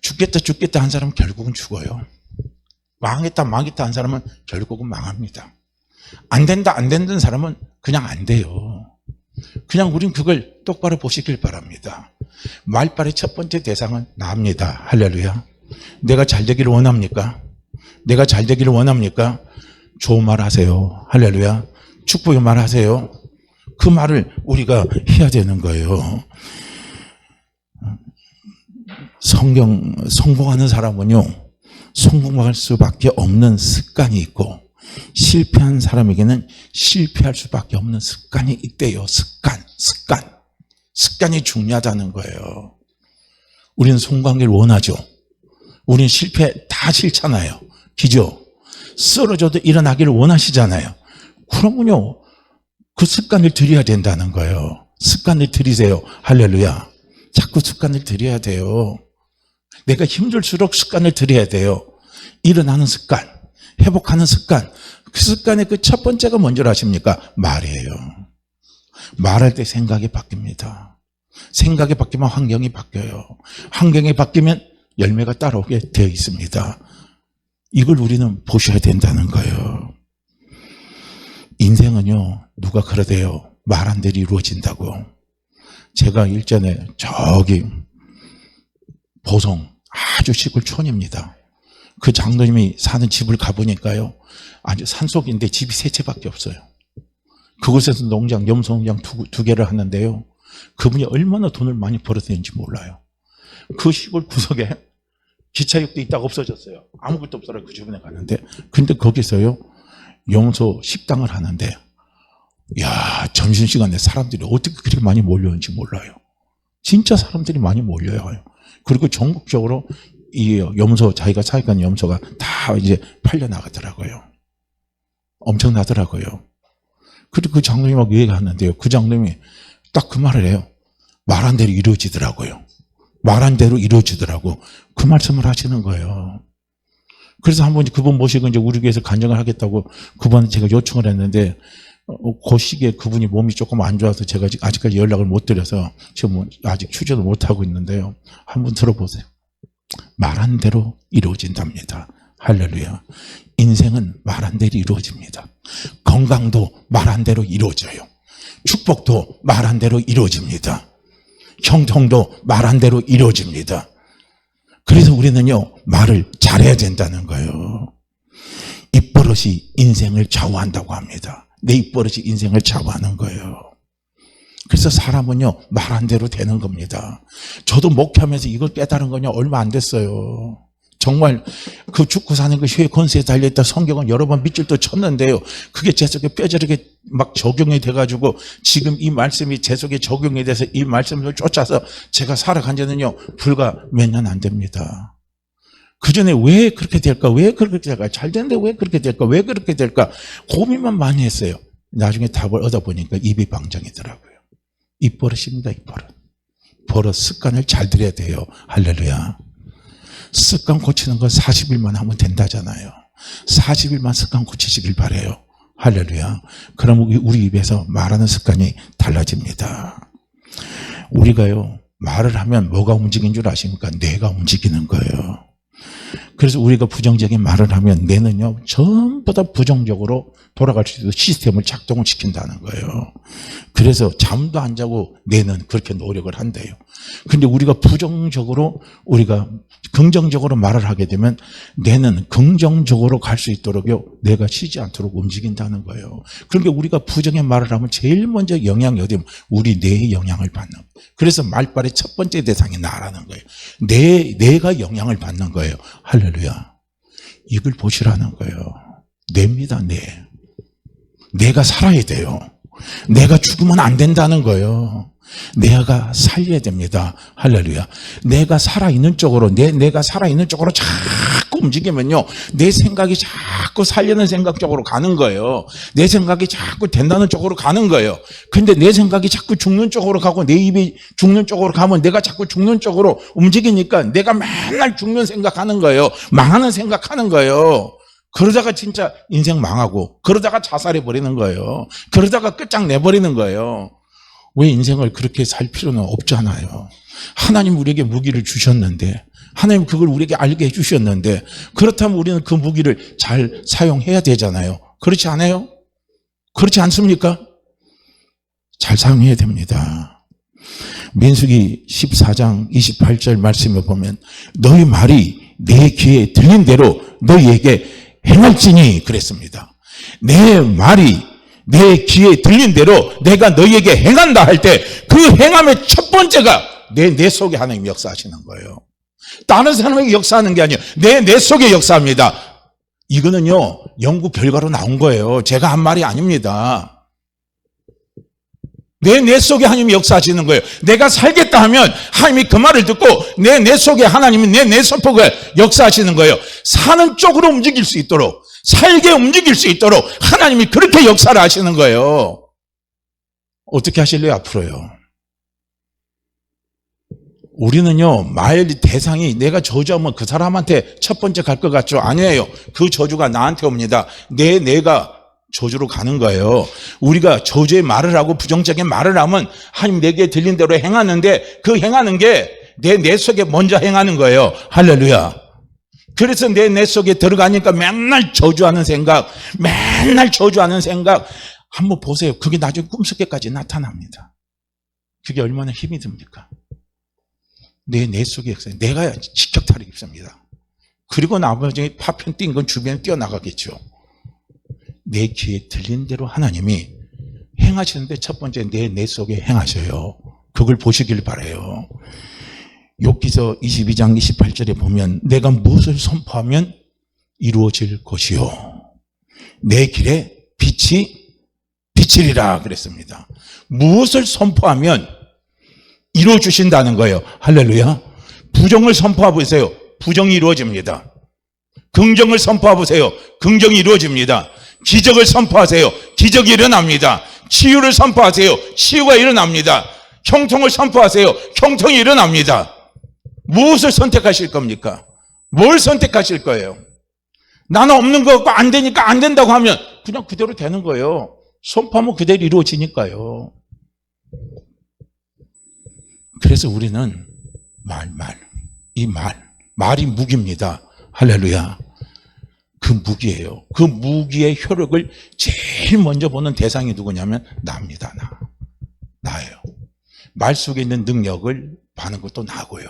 죽겠다 한 사람은 결국은 죽어요. 망했다 한 사람은 결국은 망합니다. 안 된다는 사람은 그냥 안 돼요. 그냥 우린 그걸 똑바로 보시길 바랍니다. 말발의 첫 번째 대상은 나입니다. 할렐루야. 내가 잘 되기를 원합니까? 내가 잘 되기를 원합니까? 좋은 말 하세요. 할렐루야. 축복의 말 하세요. 그 말을 우리가 해야 되는 거예요. 성공하는 사람은요, 성공할 수밖에 없는 습관이 있고, 실패한 사람에게는 실패할 수밖에 없는 습관이 있대요. 습관이 중요하다는 거예요. 우리는 성공하기를 원하죠. 우리는 실패 다 싫잖아요. 그죠? 쓰러져도 일어나기를 원하시잖아요. 그러면요, 그 습관을 들여야 된다는 거예요. 습관을 들이세요. 할렐루야. 자꾸 습관을 들여야 돼요. 내가 힘들수록 습관을 들여야 돼요. 일어나는 습관, 회복하는 습관. 그 습관의 그 첫 번째가 뭔지 아십니까? 말이에요. 말할 때 생각이 바뀝니다. 생각이 바뀌면 환경이 바뀌어요. 환경이 바뀌면 열매가 따라오게 되어 있습니다. 이걸 우리는 보셔야 된다는 거예요. 인생은요, 누가 그러대요. 말한 대로 이루어진다고. 제가 일전에 저기 보성 아주 시골 촌입니다. 그 장로님이 사는 집을 가보니까요, 아주 산속인데 집이 세 채밖에 없어요. 그곳에서 농장, 염소농장 두 개를 하는데요, 그분이 얼마나 돈을 많이 벌었는지 몰라요. 그 시골 구석에 기차역도 있다가 없어졌어요. 아무것도 없더라고요. 그 주변에 갔는데. 근데 거기서요, 염소 식당을 하는데, 야, 점심시간에 사람들이 어떻게 그렇게 많이 몰려오는지 몰라요. 진짜 사람들이 많이 몰려요. 그리고 전국적으로 이 염소, 자기가 사육한 염소가 다 이제 팔려나가더라고요. 엄청나더라고요. 그리고 그 장로님하고 얘기하는데요, 그 장로님이 딱 그 말을 해요. 말한 대로 이루어지더라고요. 말한 대로 이루어지더라고. 그 말씀을 하시는 거예요. 그래서 한번 그분 모시고 이제 우리 교회에서 간증을 하겠다고 그분한테 제가 요청을 했는데, 그 시기에 그분이 몸이 조금 안 좋아서 제가 아직까지 연락을 못 드려서 지금 아직 휴전을 못 하고 있는데요. 한번 들어보세요. 말한 대로 이루어진답니다. 할렐루야. 인생은 말한 대로 이루어집니다. 건강도 말한 대로 이루어져요. 축복도 말한 대로 이루어집니다. 형통도 말한 대로 이루어집니다. 그래서 우리는요, 말을 잘해야 된다는 거예요. 입버릇이 인생을 좌우한다고 합니다. 내 입버릇이 인생을 좌우하는 거예요. 그래서 사람은요, 말한 대로 되는 겁니다. 저도 목회하면서 이걸 깨달은 거냐 얼마 안 됐어요. 정말 그 죽고 사는 그 혀의 권세에 달려있다 성경은 여러 번 밑줄도 쳤는데요, 그게 제 속에 뼈저리게 막 적용이 돼가지고 지금 이 말씀이 제 속에 적용이 돼서 이 말씀을 쫓아서 제가 살아간 지는요, 불과 몇 년 안 됩니다. 그 전에 왜 그렇게 될까? 왜 그렇게 될까? 잘 되는데 왜 그렇게 될까? 왜 그렇게 될까? 고민만 많이 했어요. 나중에 답을 얻어보니까 입이 방정이더라고요. 입버릇입니다, 입버릇. 버릇, 습관을 잘 들여야 돼요. 할렐루야. 습관 고치는 건 40일만 하면 된다잖아요. 40일만 습관 고치시길 바라요. 할렐루야. 그럼 우리 입에서 말하는 습관이 달라집니다. 우리가요, 말을 하면 뭐가 움직이는 줄 아십니까? 뇌가 움직이는 거예요. 그래서 우리가 부정적인 말을 하면 뇌는요, 전부 다 부정적으로 돌아갈 수 있도록 시스템을 작동을 시킨다는 거예요. 그래서 잠도 안 자고 뇌는 그렇게 노력을 한대요. 근데 우리가 부정적으로, 우리가 긍정적으로 말을 하게 되면 뇌는 긍정적으로 갈 수 있도록요, 뇌가 쉬지 않도록 움직인다는 거예요. 그러니까 우리가 부정의 말을 하면 제일 먼저 영향이 어디면 우리 뇌의 영향을 받는 거예요. 그래서 말발의 첫 번째 대상이 나라는 거예요. 뇌가 영향을 받는 거예요. 할렐루야. 이걸 보시라는 거예요. 뇌입니다, 뇌. 뇌가 살아야 돼요. 내가 죽으면 안 된다는 거예요. 내가 살려야 됩니다. 할렐루야. 내가 살아있는 쪽으로, 내가 살아있는 쪽으로 자꾸 움직이면요, 내 생각이 자꾸 살려는 생각 쪽으로 가는 거예요. 내 생각이 자꾸 된다는 쪽으로 가는 거예요. 근데 내 생각이 자꾸 죽는 쪽으로 가고 내 입이 죽는 쪽으로 가면 내가 자꾸 죽는 쪽으로 움직이니까 내가 맨날 죽는 생각하는 거예요. 망하는 생각하는 거예요. 그러다가 진짜 인생 망하고, 그러다가 자살해버리는 거예요. 그러다가 끝장내버리는 거예요. 왜 인생을 그렇게 살 필요는 없잖아요. 하나님 우리에게 무기를 주셨는데, 하나님 그걸 우리에게 알게 해주셨는데, 그렇다면 우리는 그 무기를 잘 사용해야 되잖아요. 그렇지 않아요? 그렇지 않습니까? 잘 사용해야 됩니다. 민수기 14장 28절 말씀에 보면 너희 말이 내 귀에 들린 대로 너희에게 행할지니 그랬습니다. 내 말이 내 귀에 들린 대로 내가 너희에게 행한다 할 때 그 행함의 첫 번째가 내 속에 하나님 역사하시는 거예요. 다른 사람에게 역사하는 게 아니에요. 내 속에 역사합니다. 이거는요, 연구 결과로 나온 거예요. 제가 한 말이 아닙니다. 내 속에 하나님이 역사하시는 거예요. 내가 살겠다 하면 하나님이 그 말을 듣고 내 속에 하나님이 내 소폭을 역사하시는 거예요. 사는 쪽으로 움직일 수 있도록, 살게 움직일 수 있도록 하나님이 그렇게 역사를 하시는 거예요. 어떻게 하실래요, 앞으로요? 우리는요, 말 대상이 내가 저주하면 그 사람한테 첫 번째 갈 것 같죠? 아니에요. 그 저주가 나한테 옵니다. 내가 저주로 가는 거예요. 우리가 저주의 말을 하고 부정적인 말을 하면 하나님 내게 들린 대로 행하는데, 그 행하는 게 내 속에 먼저 행하는 거예요. 할렐루야. 그래서 내 속에 들어가니까 맨날 저주하는 생각, 한번 보세요. 그게 나중에 꿈속에까지 나타납니다. 그게 얼마나 힘이 듭니까? 내 속에 역사에 내가 직격탄을 입습니다. 그리고 나머지 파편 뛴 건 주변에 뛰어나가겠죠. 내 귀에 들린 대로 하나님이 행하시는데 첫 번째 내 속에 행하셔요. 그걸 보시길 바라요. 욥기서 22장 28절에 보면 내가 무엇을 선포하면 이루어질 것이요 내 길에 빛이 비치리라 그랬습니다. 무엇을 선포하면 이루어주신다는 거예요. 할렐루야. 부정을 선포해 보세요. 부정이 이루어집니다. 긍정을 선포해 보세요. 긍정이 이루어집니다. 기적을 선포하세요. 기적이 일어납니다. 치유를 선포하세요. 치유가 일어납니다. 형통을 선포하세요. 형통이 일어납니다. 무엇을 선택하실 겁니까? 뭘 선택하실 거예요? 나는 없는 거 같고 안 되니까 안 된다고 하면 그냥 그대로 되는 거예요. 선포하면 그대로 이루어지니까요. 그래서 우리는 말이 무기입니다. 할렐루야. 그 무기예요. 그 무기의 효력을 제일 먼저 보는 대상이 누구냐면 나입니다. 나예요. 말 속에 있는 능력을 받는 것도 나고요.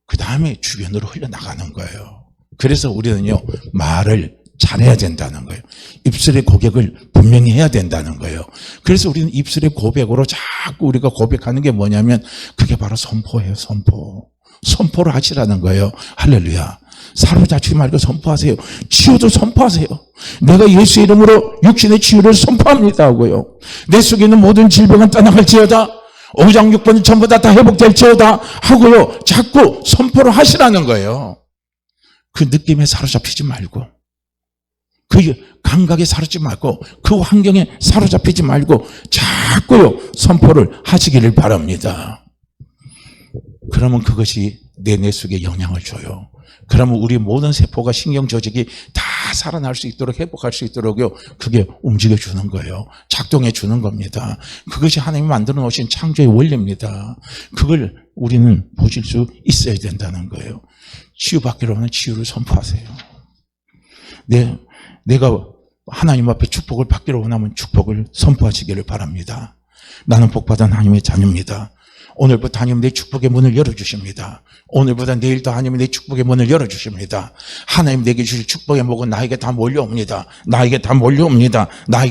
그 다음에 주변으로 흘러나가는 거예요. 그래서 우리는요, 말을 잘해야 된다는 거예요. 입술의 고백을 분명히 해야 된다는 거예요. 그래서 우리는 입술의 고백으로 자꾸 우리가 고백하는 게 뭐냐면 그게 바로 선포예요. 선포를 하시라는 거예요. 할렐루야. 사로잡지 말고 선포하세요. 치유도 선포하세요. 내가 예수의 이름으로 육신의 치유를 선포합니다 하고요. 내 속에 있는 모든 질병은 떠나갈지어다. 5장 6번 전부 다 회복될지어다 하고요. 자꾸 선포를 하시라는 거예요. 그 느낌에 사로잡히지 말고, 그 감각에 사로잡지 말고, 그 환경에 사로잡히지 말고 자꾸요 선포를 하시기를 바랍니다. 그러면 그것이 내 속에 영향을 줘요. 그러면 우리 모든 세포가 신경 조직이 다 살아날 수 있도록 회복할 수 있도록요. 그게 움직여주는 거예요. 작동해 주는 겁니다. 그것이 하나님이 만들어 놓으신 창조의 원리입니다. 그걸 우리는 보실 수 있어야 된다는 거예요. 치유받기로 하면 치유를 선포하세요. 내가 하나님 앞에 축복을 받기로 원하면 축복을 선포하시기를 바랍니다. 나는 복받은 하나님의 자녀입니다. 오늘부터 하나님 내 축복의 문을 열어주십니다. 오늘보다 내일도 하나님 내 축복의 문을 열어주십니다. 하나님 내게 주실 축복의 목은 나에게 다 몰려옵니다. 나에게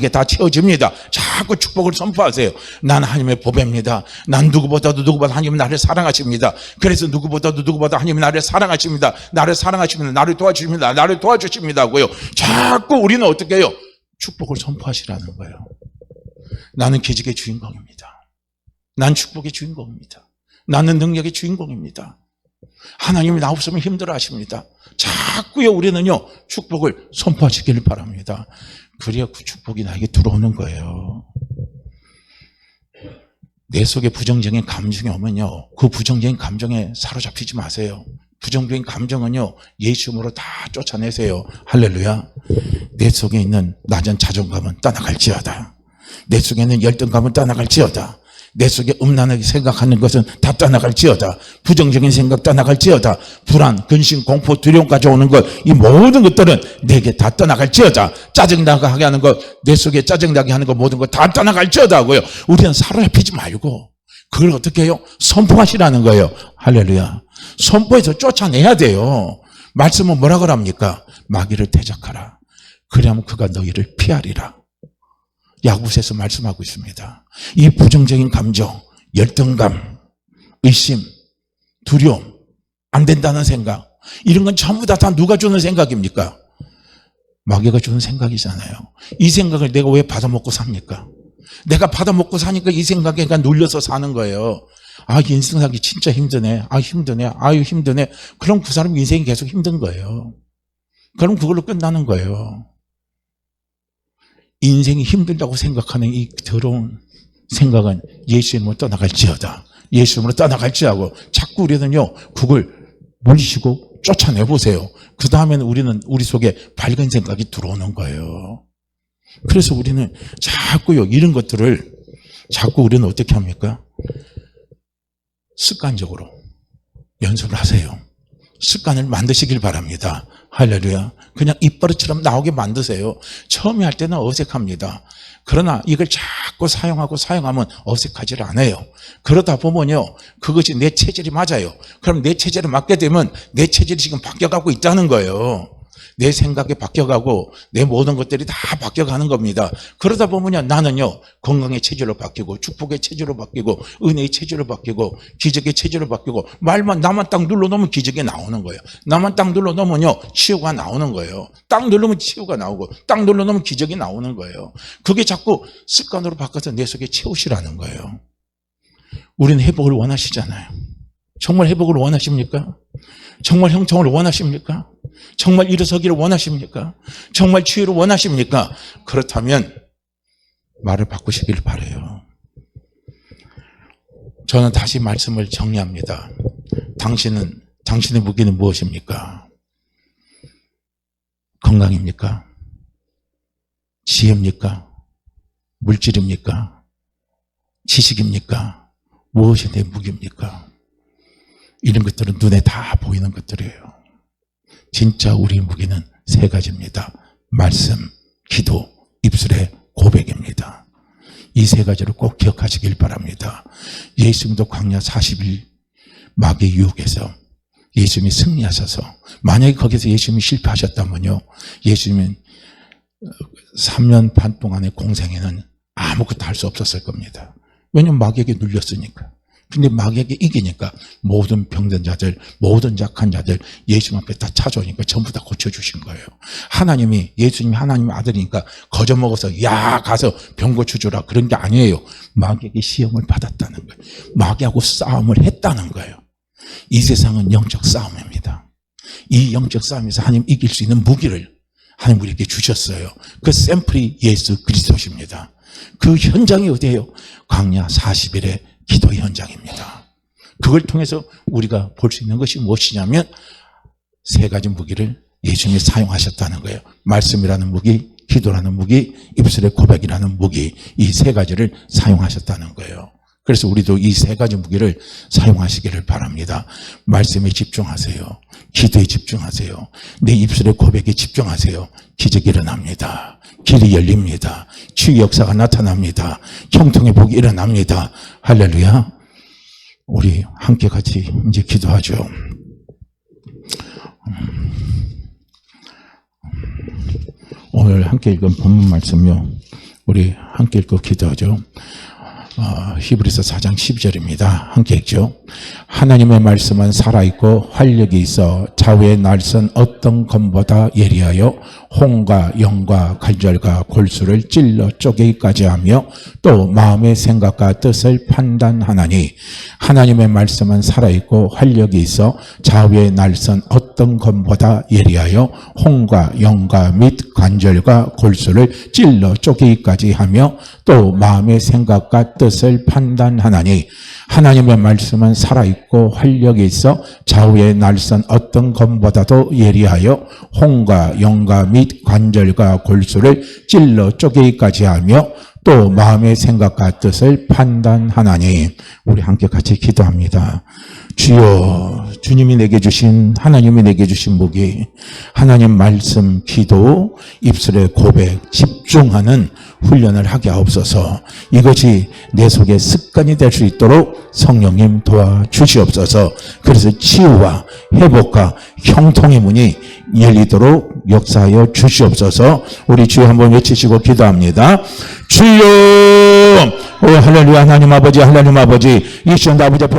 다 채워집니다. 자꾸 축복을 선포하세요. 난 하나님의 보배입니다. 난 누구보다도 하나님은 나를 사랑하십니다. 그래서 누구보다도 하나님은 나를 사랑하십니다. 나를 도와주십니다 하고요. 자꾸 우리는 어떻게 해요? 축복을 선포하시라는 거예요. 나는 기적의 주인공입니다. 난 축복의 주인공입니다. 나는 능력의 주인공입니다. 하나님이 나 없으면 힘들어 하십니다. 자꾸요 우리는요 축복을 선포하시기를 바랍니다. 그래야 그 축복이 나에게 들어오는 거예요. 내 속에 부정적인 감정이 오면요 그 부정적인 감정에 사로잡히지 마세요. 부정적인 감정은요 예수 이름으로 다 쫓아내세요. 할렐루야. 내 속에 있는 낮은 자존감은 떠나갈지어다. 내 속에 있는 열등감은 떠나갈지어다. 내 속에 음란하게 생각하는 것은 다 떠나갈지어다. 부정적인 생각 떠나갈지어다. 불안, 근심, 공포, 두려움까지 오는 것, 이 모든 것들은 내게 다 떠나갈지어다. 짜증나게 하게 하는 것, 내 속에 짜증나게 하는 것 모든 것 다 떠나갈지어다 하고요. 우리는 사로잡히지 말고 그걸 어떻게 해요? 선포하시라는 거예요. 할렐루야. 선포해서 쫓아내야 돼요. 말씀은 뭐라 그럽니까? 마귀를 대적하라. 그러면 그가 너희를 피하리라. 야고보서에서 말씀하고 있습니다. 이 부정적인 감정, 열등감, 의심, 두려움, 안 된다는 생각, 이런 건 전부 다 누가 주는 생각입니까? 마귀가 주는 생각이잖아요. 이 생각을 내가 왜 받아먹고 삽니까? 내가 받아먹고 사니까 이 생각에 눌려서 사는 거예요. 아, 인생 살기 진짜 힘드네. 아, 힘드네. 아유, 힘드네. 그럼 그 사람 인생이 계속 힘든 거예요. 그럼 그걸로 끝나는 거예요. 인생이 힘들다고 생각하는 이 더러운 생각은 예수 이름으로 떠나갈지어다. 예수 이름으로 떠나갈지하고 자꾸 우리는요 그걸 물리시고 쫓아내보세요. 그 다음에는 우리는 우리 속에 밝은 생각이 들어오는 거예요. 그래서 우리는 자꾸요 이런 것들을 자꾸 우리는 어떻게 합니까? 습관적으로 연습을 하세요. 습관을 만드시길 바랍니다. 할렐루야. 그냥 입버릇처럼 나오게 만드세요. 처음에 할 때는 어색합니다. 그러나 이걸 자꾸 사용하면 어색하지 않아요. 그러다 보면요 그것이 내 체질이 맞아요. 그럼 내 체질에 맞게 되면 내 체질이 지금 바뀌어가고 있다는 거예요. 내 생각이 바뀌어가고 내 모든 것들이 다 바뀌어가는 겁니다. 그러다 보면요 나는요 건강의 체질로 바뀌고 축복의 체질로 바뀌고 은혜의 체질로 바뀌고 기적의 체질로 바뀌고 나만 딱 눌러놓으면 기적이 나오는 거예요. 나만 딱 눌러놓으면요 치유가 나오는 거예요. 딱 누르면 치유가 나오고 딱 눌러놓으면 기적이 나오는 거예요. 그게 자꾸 습관으로 바꿔서 내 속에 채우시라는 거예요. 우리는 회복을 원하시잖아요. 정말 회복을 원하십니까? 정말 형통을 원하십니까? 정말 일어서기를 원하십니까? 정말 치유를 원하십니까? 그렇다면 말을 바꾸시길 바라요. 저는 다시 말씀을 정리합니다. 당신의 무기는 무엇입니까? 건강입니까? 지혜입니까? 물질입니까? 지식입니까? 무엇이 내 무기입니까? 이런 것들은 눈에 다 보이는 것들이에요. 진짜 우리 무기는 세 가지입니다. 말씀, 기도, 입술의 고백입니다. 이 세 가지를 꼭 기억하시길 바랍니다. 예수님도 광야 40일 마귀의 유혹에서 예수님이 승리하셔서 만약에 거기서 예수님이 실패하셨다면요 예수님은 3년 반 동안의 공생에는 아무것도 할 수 없었을 겁니다. 왜냐하면 마귀에게 눌렸으니까. 근데 마귀에게 이기니까 모든 병든 자들, 모든 약한 자들 예수님 앞에 다 찾아오니까 전부 다 고쳐주신 거예요. 예수님이 하나님의 아들이니까 거저 먹어서 야 가서 병 고쳐주라 그런 게 아니에요. 마귀에게 시험을 받았다는 거예요. 마귀하고 싸움을 했다는 거예요. 이 세상은 영적 싸움입니다. 이 영적 싸움에서 하나님 이길 수 있는 무기를 하나님 우리에게 주셨어요. 그 샘플이 예수 그리스도십니다. 그 현장이 어디예요? 광야 40일의 기도 현장입니다. 그걸 통해서 우리가 볼 수 있는 것이 무엇이냐면 세 가지 무기를 예수님이 사용하셨다는 거예요. 말씀이라는 무기, 기도라는 무기, 입술의 고백이라는 무기, 이 세 가지를 사용하셨다는 거예요. 그래서 우리도 이 세 가지 무기를 사용하시기를 바랍니다. 말씀에 집중하세요. 기도에 집중하세요. 내 입술의 고백에 집중하세요. 기적이 일어납니다. 길이 열립니다. 치유 역사가 나타납니다. 형통의 복이 일어납니다. 할렐루야. 우리 함께 같이 이제 기도하죠. 오늘 함께 읽은 본문 말씀요. 우리 함께 읽고 기도하죠. 히브리서 4장 12절입니다. 함께 읽죠. 하나님의 말씀은 살아있고 활력이 있어 좌우의 날선 어떤 검보다 예리하여 혼과 영과 관절과 골수를 찔러 쪼개기까지 하며 또 마음의 생각과 뜻을 판단하나니 하나님의 말씀은 살아있고 활력이 있어 좌우의 날선 어떤 검보다 예리하여 혼과 영과 및 관절과 골수를 찔러 쪼개기까지 하며 또 마음의 생각과 뜻을 판단하나니 하나님의 말씀은 살아있고 활력이 있어 좌우의 날선 어떤 검보다도 예리하여 혼과 영과 및 관절과 골수를 찔러 쪼개기까지 하며 또 마음의 생각과 뜻을 판단하나니. 우리 함께 같이 기도합니다. 주여, 주님이 내게 주신, 하나님이 내게 주신 복이 하나님 말씀, 기도, 입술의 고백, 집중하는 훈련을 하게 하옵소서. 이것이 내 속에 습관이 될 수 있도록 성령님 도와주시옵소서. 그래서 치유와 회복과 형통의 문이 열리도록 역사하여 주시옵소서. 우리 주여 한번 외치시고 기도합니다. 주여, 오 할렐루야. 하나님 아버지, 하나님 아버지, 이 시간 아버지 앞에